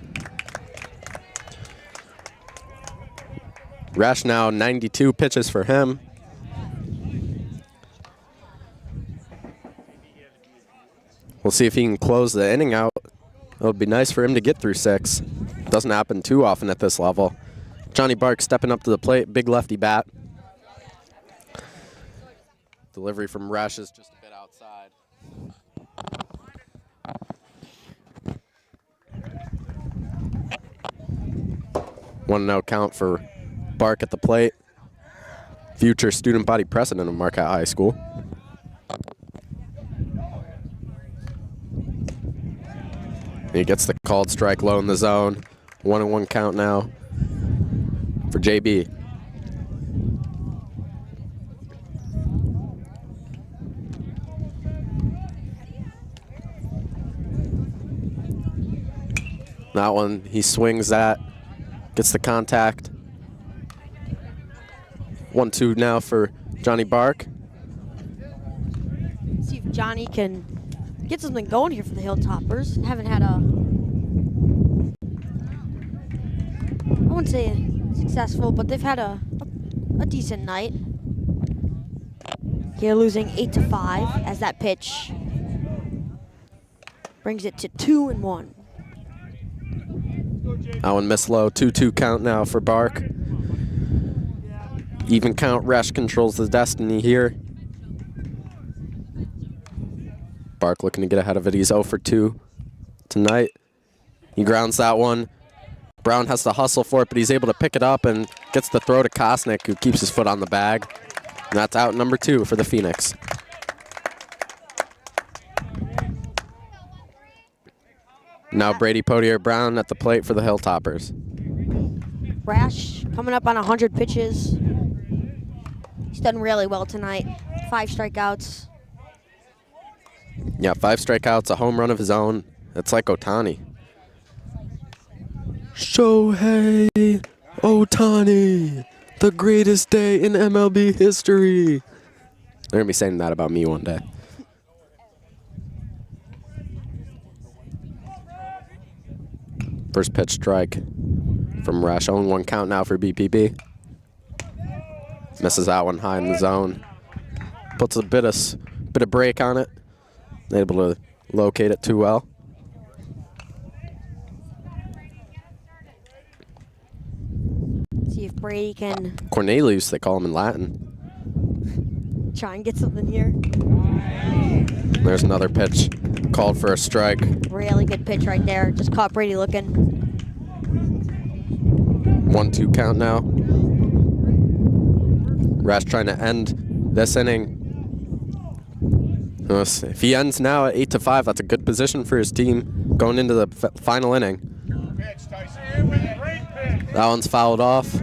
Rash now 92 pitches for him. We'll see if he can close the inning out. It would be nice for him to get through 6. Doesn't happen too often at this level. Johnny Bark stepping up to the plate. Big lefty bat. Delivery from Rash is just a bit outside. 1-0 count for Bark at the plate. Future student body president of Marquette High School. He gets the called strike low in the zone. 1-1 count now for JB. That one, he swings that, gets the contact. 1-2 now for Johnny Bark. See if Johnny can get something going here for the Hilltoppers. Haven't had I wouldn't say successful, but they've had a decent night. Here losing 8-5 as that pitch brings it to 2-1. Owen missed low, 2-2 count now for Bark. Even count, Resch controls the destiny here. Bark looking to get ahead of it. He's 0 for 2 tonight. He grounds that one. Brown has to hustle for it, but he's able to pick it up and gets the throw to Kosnick, who keeps his foot on the bag. And that's out number 2 for the Phoenix. Now Brady Potier Brown at the plate for the Hilltoppers. Rash coming up on 100 pitches. He's done really well tonight. 5 strikeouts. Yeah, 5 strikeouts, a home run of his own. It's like Ohtani. Shohei Ohtani, the greatest day in MLB history. They're going to be saying that about me one day. First pitch strike from Rash. 0-1 count now for BPB. Misses that one high in the zone. Puts a bit of break on it. Able to locate it too well. See if Brady can Cornelius, they call him in Latin. try and get something here. There's another pitch called for a strike. Really good pitch right there. Just caught Brady looking. 1-2 count now. Rash trying to end this inning. If he ends now at 8-5, that's a good position for his team going into the final inning. That one's fouled off.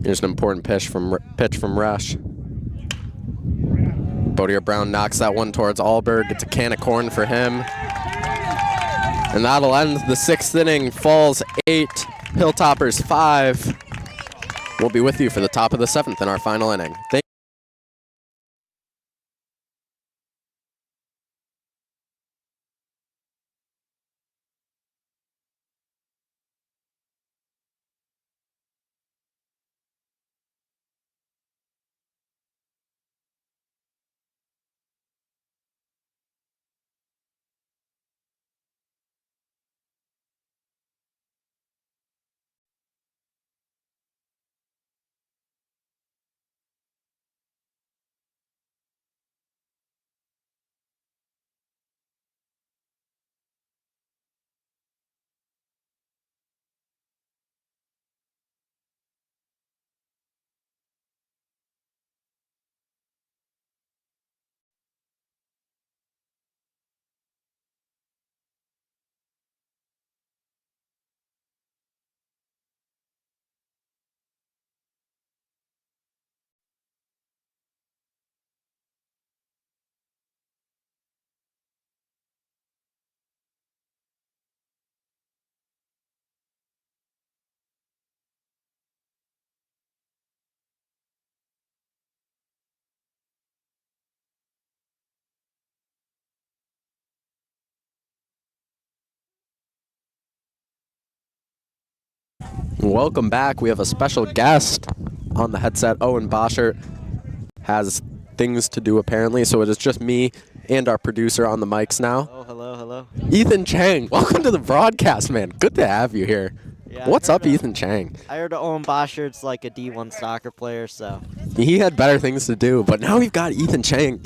Here's an important pitch from Rash. Potier Brown knocks that one towards Alberg. Gets a can of corn for him. And that'll end the 6th inning. Falls 8, Hilltoppers 5. We'll be with you for the top of the 7th in our final inning. Welcome back. We have a special guest on the headset. Owen Boschert has things to do apparently, so it is just me and our producer on the mics now. Oh, hello. Ethan Chang, welcome to the broadcast, man. Good to have you here. Yeah, What's up, Ethan Chang? I heard Owen Boschert's like a D1 soccer player, so. He had better things to do, but now we've got Ethan Chang,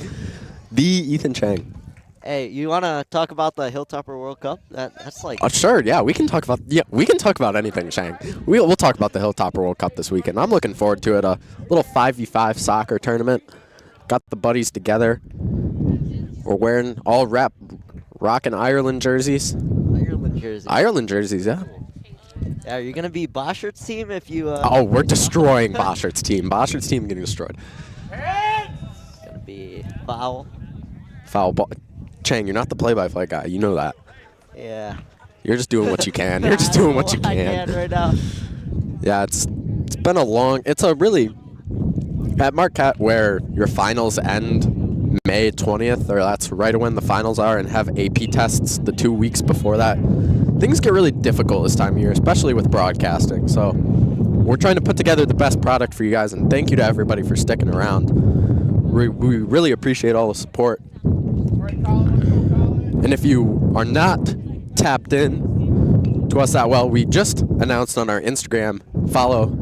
The Ethan Chang. Hey, you want to talk about the Hilltopper World Cup? That's like Sure, yeah, we can talk about anything, Chang. We'll talk about the Hilltopper World Cup this weekend. I'm looking forward to it. A little 5v5 soccer tournament. Got the buddies together. We're wearing all rocking Ireland jerseys. Ireland jerseys, yeah. Are you gonna be Boschert's team if you? Oh, we're destroying Boschert's team. Boschert's team getting destroyed. It's gonna be foul. Foul ball. Chang, you're not the play-by-play guy. You know that. Yeah. You're just doing what you can. You're just doing what you I can. can right now. Yeah, it's been at Marquette where your finals end May 20th, or that's right when the finals are, and have AP tests the 2 weeks before that. Things get really difficult this time of year, especially with broadcasting. So we're trying to put together the best product for you guys, and thank you to everybody for sticking around. We really appreciate all the support. And if you are not tapped in to us that well, we just announced on our Instagram, follow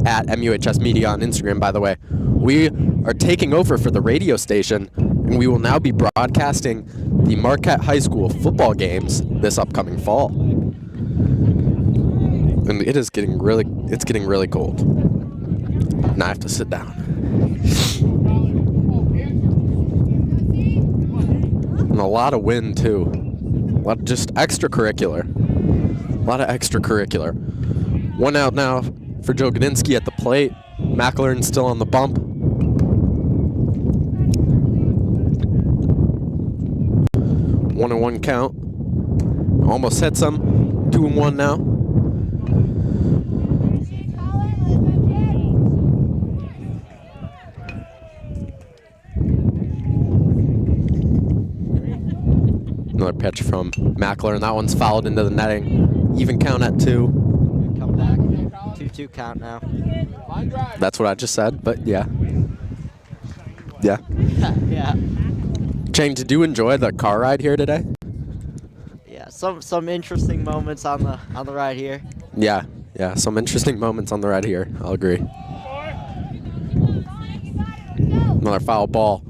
at MUHS Media on Instagram, by the way. We are taking over for the radio station, and we will now be broadcasting the Marquette High School football games this upcoming fall. And it's getting really cold. And I have to sit down. And a lot of wind too. A lot of just extracurricular. A lot of extracurricular. One out now for Joe Gudinski at the plate. McLaurin's still on the bump. 1-1 count. Almost hits him. 2-1 now. Another pitch from McLaurin. That one's fouled into the netting. Even count at 2. Come back. 2-2 count now. That's what I just said, but yeah. Yeah. Yeah. Chang, did you enjoy the car ride here today? Yeah. Some interesting moments on the ride here. Yeah, some interesting moments on the ride here. I'll agree. Another foul ball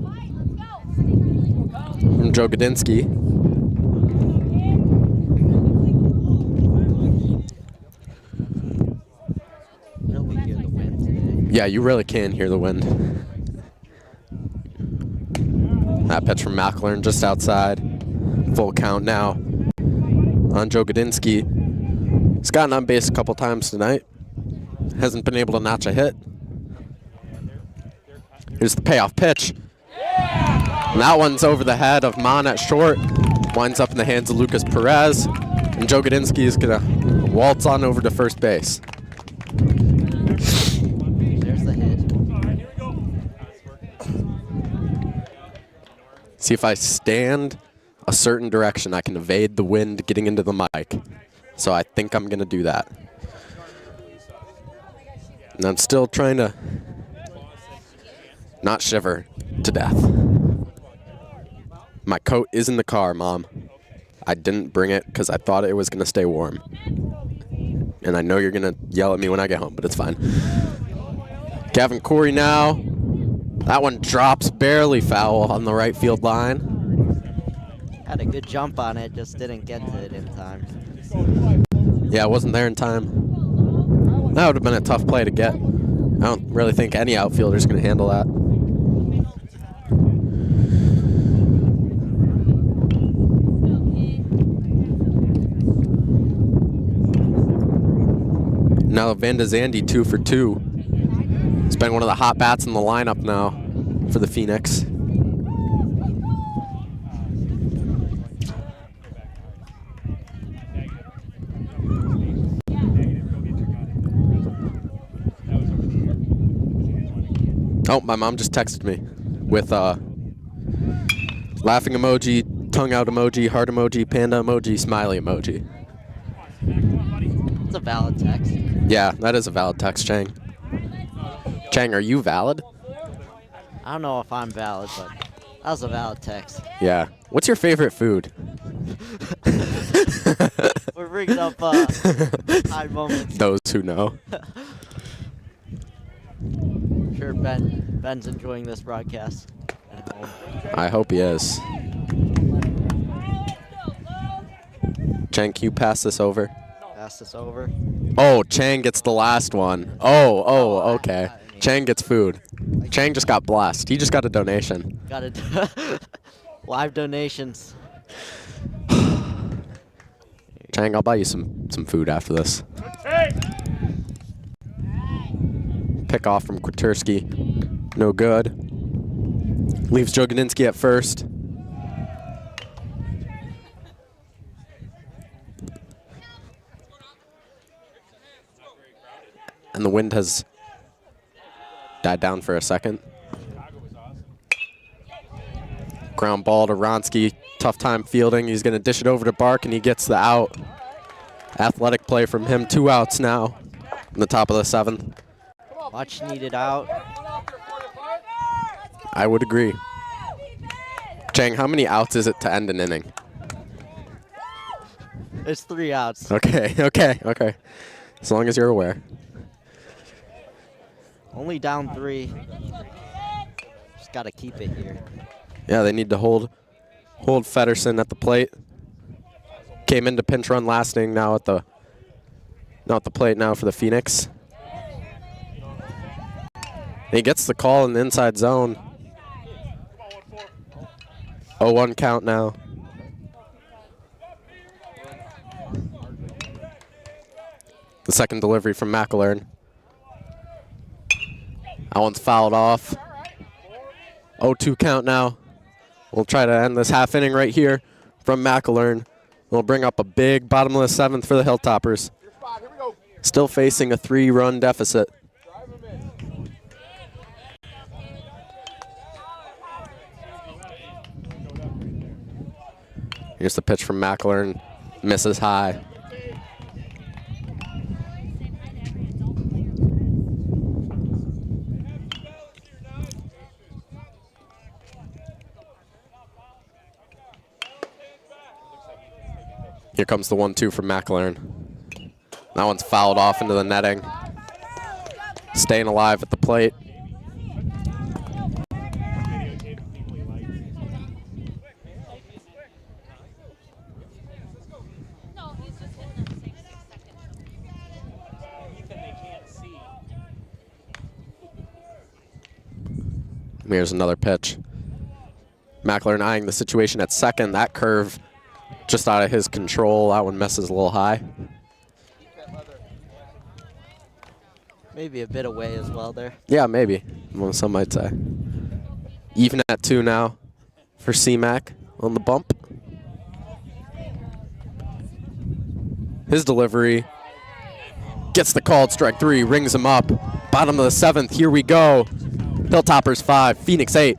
from Joe Gudinski. Really hear the wind today. Yeah, you really can hear the wind. That pitch from McLaurin just outside. Full count now on Joe Gudinski. He's gotten on base a couple times tonight. Hasn't been able to notch a hit. Here's the payoff pitch. And that one's over the head of Mon at short. Winds up in the hands of Lucas Perez. And Joe Gudinski is going to waltz on over to first base. There's the hit. See, if I stand a certain direction, I can evade the wind getting into the mic. So I think I'm going to do that. And I'm still trying to not shiver to death. My coat is in the car, Mom. I didn't bring it because I thought it was going to stay warm. And I know you're going to yell at me when I get home, but it's fine. Gavin Corey now. That one drops barely foul on the right field line. Had a good jump on it, just didn't get to it in time. Yeah, it wasn't there in time. That would have been a tough play to get. I don't really think any outfielder's going to handle that. Now Vanda Zandy 2 for 2. He's been one of the hot bats in the lineup now for the Phoenix. Oh, my mom just texted me with laughing emoji, tongue out emoji, heart emoji, panda emoji, smiley emoji. It's a valid text. Yeah, that is a valid text, Chang. Chang, are you valid? I don't know if I'm valid, but that was a valid text. Yeah. What's your favorite food? We're bringing up high moments. Those who know. I'm sure Ben's enjoying this broadcast at home. I hope he is. Chang, can you pass this over? Pass this over. Oh, Chang gets the last one. Oh, okay. Chang gets food. Chang just got blessed. He just got a donation. Got it. Live donations. Chang, I'll buy you some food after this. Pick off from Kwiatkowski. No good. Leaves Jogodinski at first. And the wind has died down for a second. Ground ball to Ronsky. Tough time fielding. He's going to dish it over to Bark, and he gets the out. Athletic play from him. 2 outs now in the top of the 7th. Much needed out. I would agree. Chang, how many outs is it to end an inning? It's 3 outs. Okay. As long as you're aware. Only down 3. Just got to keep it here. Yeah, they need to hold Feddersen at the plate. Came into pinch run last inning, now at the plate now for the Phoenix. And he gets the call in the inside zone. 0-1 count now. The second delivery from McElern. That one's fouled off. 0-2 count now. We'll try to end this half inning right here from McElern. We'll bring up a big bottom of the 7th for the Hilltoppers. Still facing a 3-run deficit. Here's the pitch from McElern. Misses high. Here comes the 1-2 from McElern. That one's fouled off into the netting. Staying alive at the plate. Here's another pitch. McElern eyeing the situation at second. That curve just out of his control. That one misses a little high. Maybe a bit away as well there. Yeah, maybe. Well, some might say. Even at 2 now for C-Mac on the bump. His delivery gets the called strike 3, rings him up. Bottom of the 7th, here we go. Hilltoppers 5, Phoenix 8.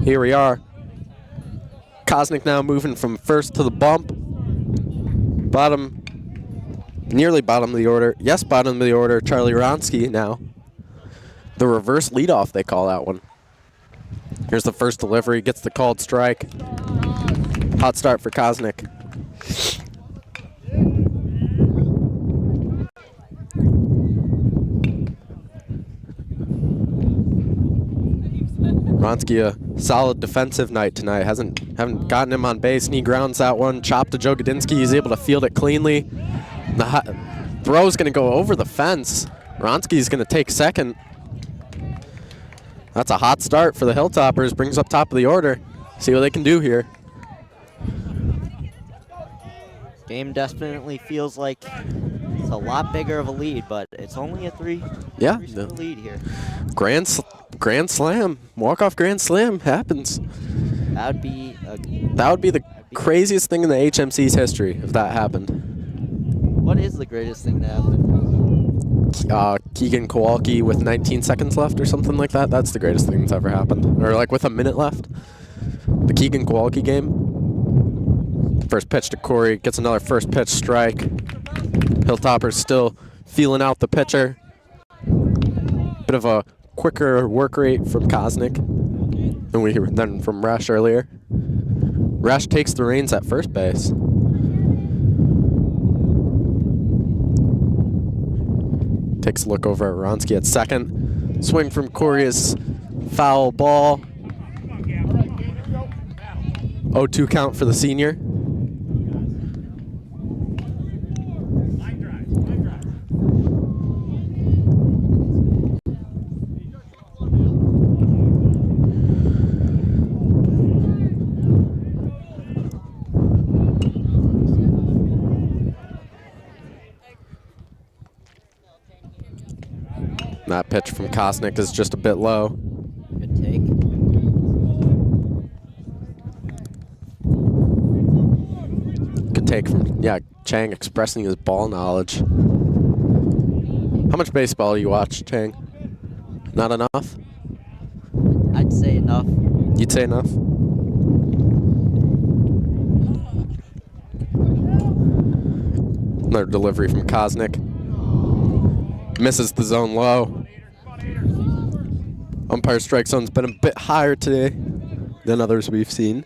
Here we are. Kosnick now moving from first to the bump. Bottom, nearly bottom of the order. Yes, bottom of the order. Charlie Ronsky now. The reverse leadoff, they call that one. Here's the first delivery, gets the called strike. Hot start for Kosnick. Ronsky, a solid defensive night tonight. Haven't gotten him on base, and he grounds that one. Chop to Joe Godinsky. He's able to field it cleanly. The throw's going to go over the fence. Ronsky's going to take second. That's a hot start for the Hilltoppers. Brings up top of the order. See what they can do here. Game definitely feels like it's a lot bigger of a lead, but it's only a three score lead here. Grand slam, walk-off grand slam happens. That would be the craziest thing in the HMC's history if that happened. What is the greatest thing to happen? Keegan Kowalski with 19 seconds left or something like that. That's the greatest thing that's ever happened. Or like with a minute left. The Keegan Kowalski game. First pitch to Corey, gets another first pitch strike. Hilltopper's still feeling out the pitcher. Bit of a quicker work rate from Kosnick than from Resch earlier. Resch takes the reins at first base. Takes a look over at Ronsky at second. Swing from Corey is foul ball. 0-2 count for the senior. That pitch from Kosnick is just a bit low. Good take. Good take from, Chang expressing his ball knowledge. How much baseball do you watch, Chang? Not enough? I'd say enough. You'd say enough? Another delivery from Kosnick. Misses the zone low. Umpire strike zone's been a bit higher today than others we've seen.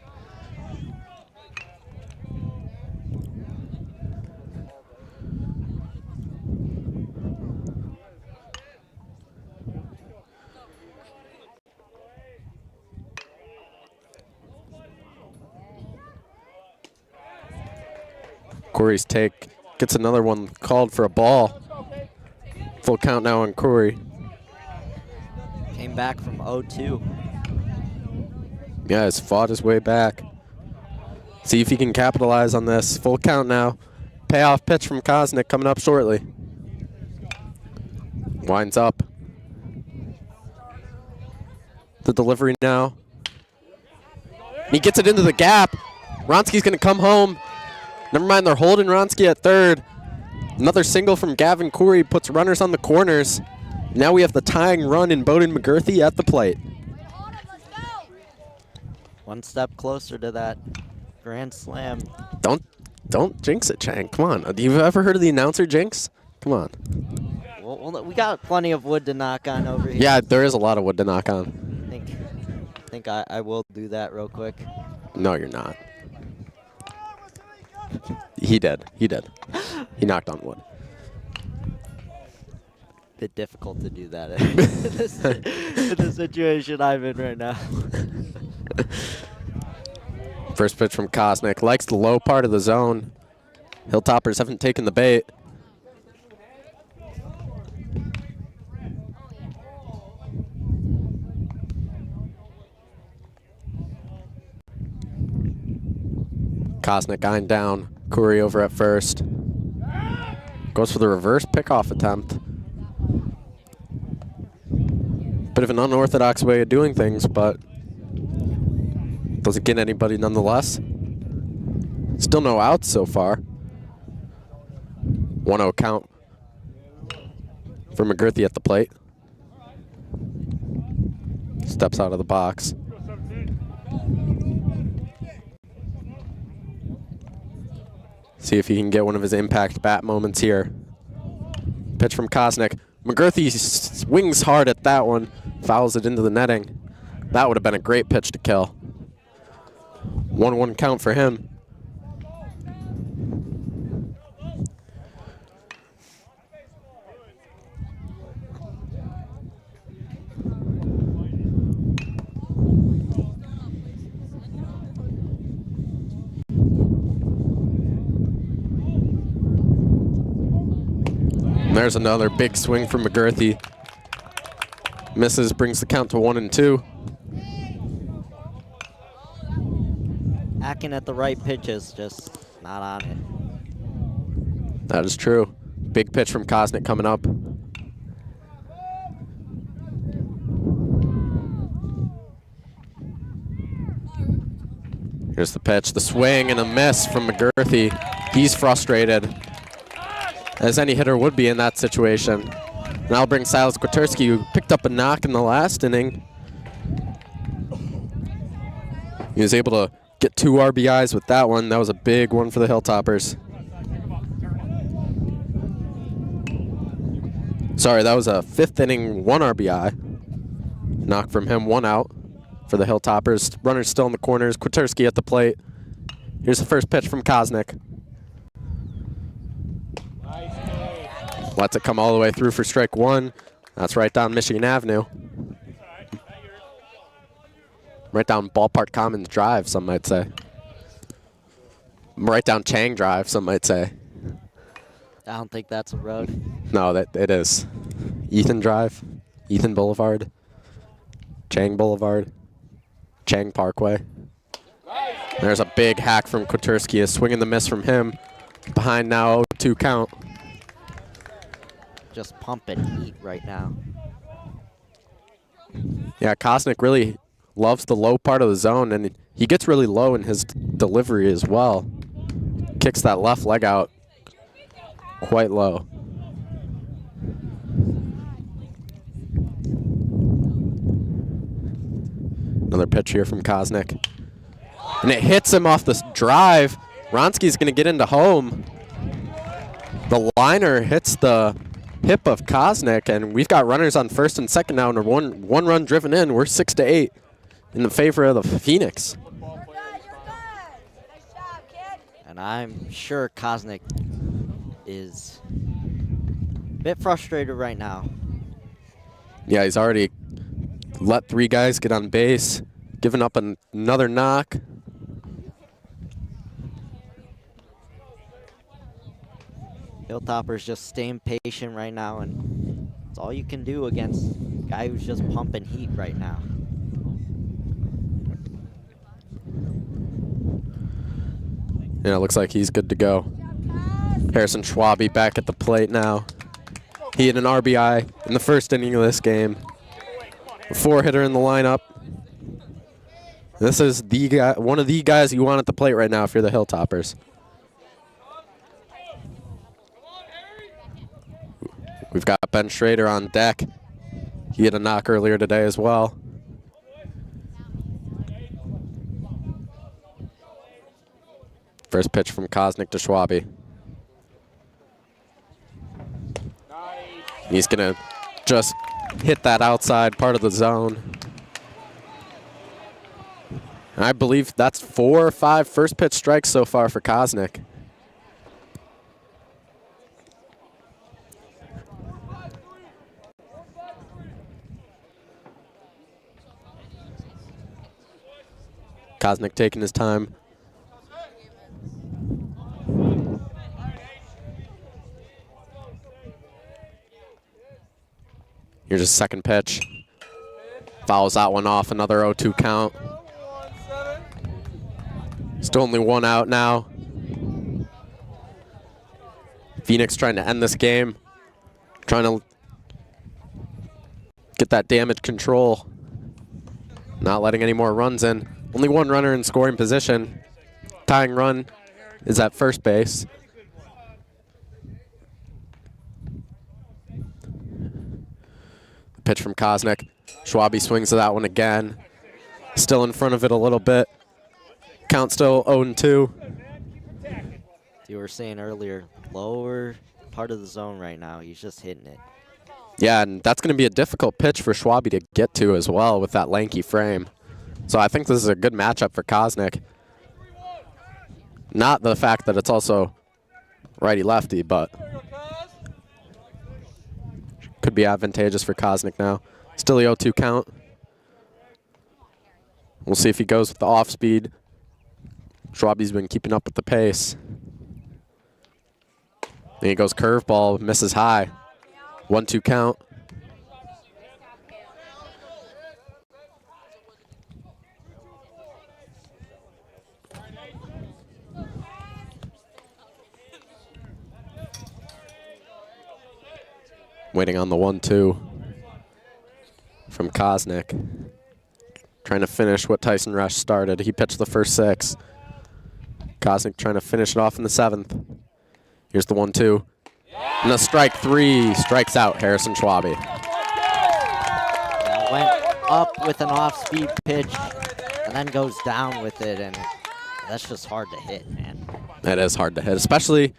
Corey's take gets another one called for a ball. Full count now on Corey. Came back from 0-2. Yeah, he's fought his way back. See if he can capitalize on this. Full count now. Payoff pitch from Kosnick coming up shortly. Winds up. The delivery now. He gets it into the gap. Ronsky's going to come home. Never mind, they're holding Ronsky at third. Another single from Gavin Corey puts runners on the corners. Now we have the tying run in Bowden McGurthy at the plate. One step closer to that grand slam. Don't jinx it, Chang. Come on. Have you ever heard of the announcer jinx? Come on. Well, we got plenty of wood to knock on over here. Yeah, there is a lot of wood to knock on. I think I will do that real quick. No, you're not. He did. He did. He knocked on wood. Bit difficult to do that in the situation I'm in right now. First pitch from Kosnick. Likes the low part of the zone. Hilltoppers haven't taken the bait. Kosnick eyeing down. Corey over at first. Goes for the reverse pickoff attempt. Bit of an unorthodox way of doing things, but doesn't get anybody nonetheless. Still no outs so far. 1-0 count for McGurthy at the plate. Steps out of the box. See if he can get one of his impact bat moments here. Pitch from Kosnick. McGurthy swings hard at that one, fouls it into the netting. That would have been a great pitch to kill. 1-1 count for him. And there's another big swing from McGurthy. Misses, brings the count to 1-2. Hacking at the right pitches, just not on it. That is true. Big pitch from Kosnick coming up. Here's the pitch, the swing, and a miss from McGurthy. He's frustrated, as any hitter would be in that situation. Now bring Silas Kwiatkowski, who picked up a knock in the last inning. He was able to get 2 RBIs with that one. That was a big one for the Hilltoppers. Sorry, that was a 5th inning 1 RBI. Knock from him, 1 out for the Hilltoppers. Runners still in the corners. Kwiatkowski at the plate. Here's the first pitch from Kosnick. Lets it come all the way through for strike 1. That's right down Michigan Avenue. Right down Ballpark Commons Drive, some might say. Right down Chang Drive, some might say. I don't think that's a road. No, it is. Ethan Drive, Ethan Boulevard, Chang Boulevard, Chang Parkway. There's a big hack from Kwiatkowski, a swing and the miss from him. Behind now, 0-2 count. Just pumping heat right now. Yeah, Kosnick really loves the low part of the zone, and he gets really low in his delivery as well. Kicks that left leg out quite low. Another pitch here from Kosnick. And it hits him off the drive. Ronski's going to get into home. The liner hits the hip of Kosnick, and we've got runners on first and second now, and one run driven in. We're 6-8 in the favor of the Phoenix. And I'm sure Kosnick is a bit frustrated right now. Yeah, he's already let 3 guys get on base, given up another knock. Hilltopper's just staying patient right now, and it's all you can do against a guy who's just pumping heat right now. Yeah, it looks like he's good to go. Harrison Schwabe back at the plate now. He had an RBI in the first inning of this game. A 4-hitter in the lineup. This is the guy, one of the guys you want at the plate right now if you're the Hilltoppers. We've got Ben Schrader on deck. He had a knock earlier today as well. First pitch from Kosnick to Schwabe. He's going to just hit that outside part of the zone. And I believe that's 4 or 5 first pitch strikes so far for Kosnick. Kosnick taking his time. Here's his second pitch. Fouls that one off, another 0-2 count. Still only 1 out now. Phoenix trying to end this game. Trying to get that damage control. Not letting any more runs in. Only 1 runner in scoring position. Tying run is at first base. Pitch from Kosnick. Schwabe swings to that one again. Still in front of it a little bit. Count still 0-2. You were saying earlier, lower part of the zone right now. He's just hitting it. Yeah, and that's going to be a difficult pitch for Schwabe to get to as well with that lanky frame. So I think this is a good matchup for Kosnick. Not the fact that it's also righty-lefty, but could be advantageous for Kosnick now. Still the 0-2 count. We'll see if he goes with the off-speed. Schwabe's been keeping up with the pace. Then he goes curveball, misses high. 1-2 count. Waiting on the 1-2 from Kosnick. Trying to finish what Tyson Rush started. He pitched the first 6. Kosnick trying to finish it off in the 7th. Here's the 1-2. And a strike 3 strikes out Harrison Schwabe. Went up with an off-speed pitch and then goes down with it, and that's just hard to hit, man. It is hard to hit, especially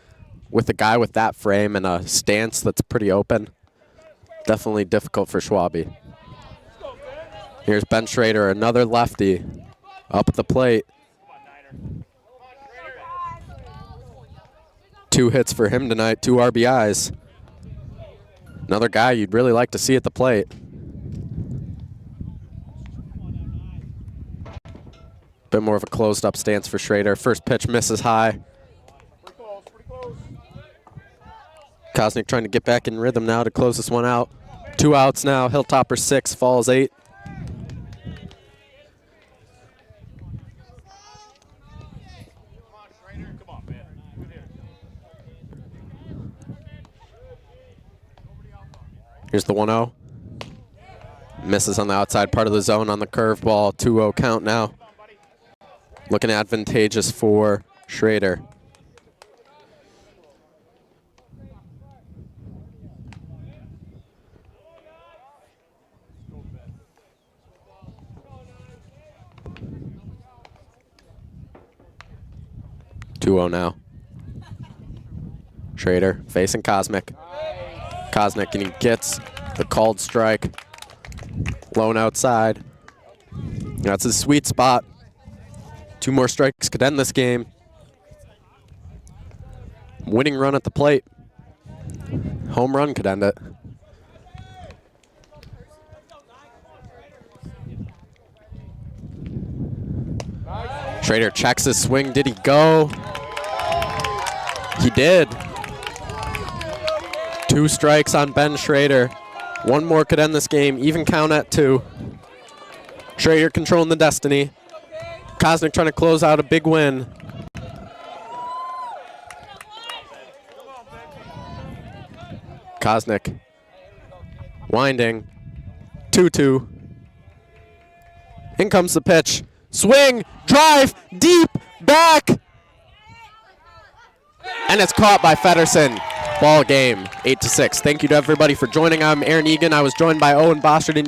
with a guy with that frame and a stance that's pretty open. Definitely difficult for Schwabe. Here's Ben Schrader, another lefty, up at the plate. 2 hits for him tonight, 2 RBIs. Another guy you'd really like to see at the plate. Bit more of a closed up stance for Schrader. First pitch misses high. Kosnick trying to get back in rhythm now to close this one out. 2 outs now, Hilltopper 6, Falls 8. Here's the 1-0. Misses on the outside part of the zone on the curveball. 2-0 count now. Looking advantageous for Schrader. Now. Schrader facing Kosnick. Kosnick, and he gets the called strike. Lone outside. That's his sweet spot. 2 more strikes could end this game. Winning run at the plate. Home run could end it. Schrader checks his swing. Did he go? He did. 2 strikes on Ben Schrader. 1 more could end this game. Even count at 2. Schrader controlling the destiny. Kosnick trying to close out a big win. Kosnick winding. 2-2. In comes the pitch. Swing, drive, deep, back. And it's caught by Feddersen. Ball game, 8-6. Thank you to everybody for joining. I'm Aaron Egan. I was joined by Owen, Boschert, and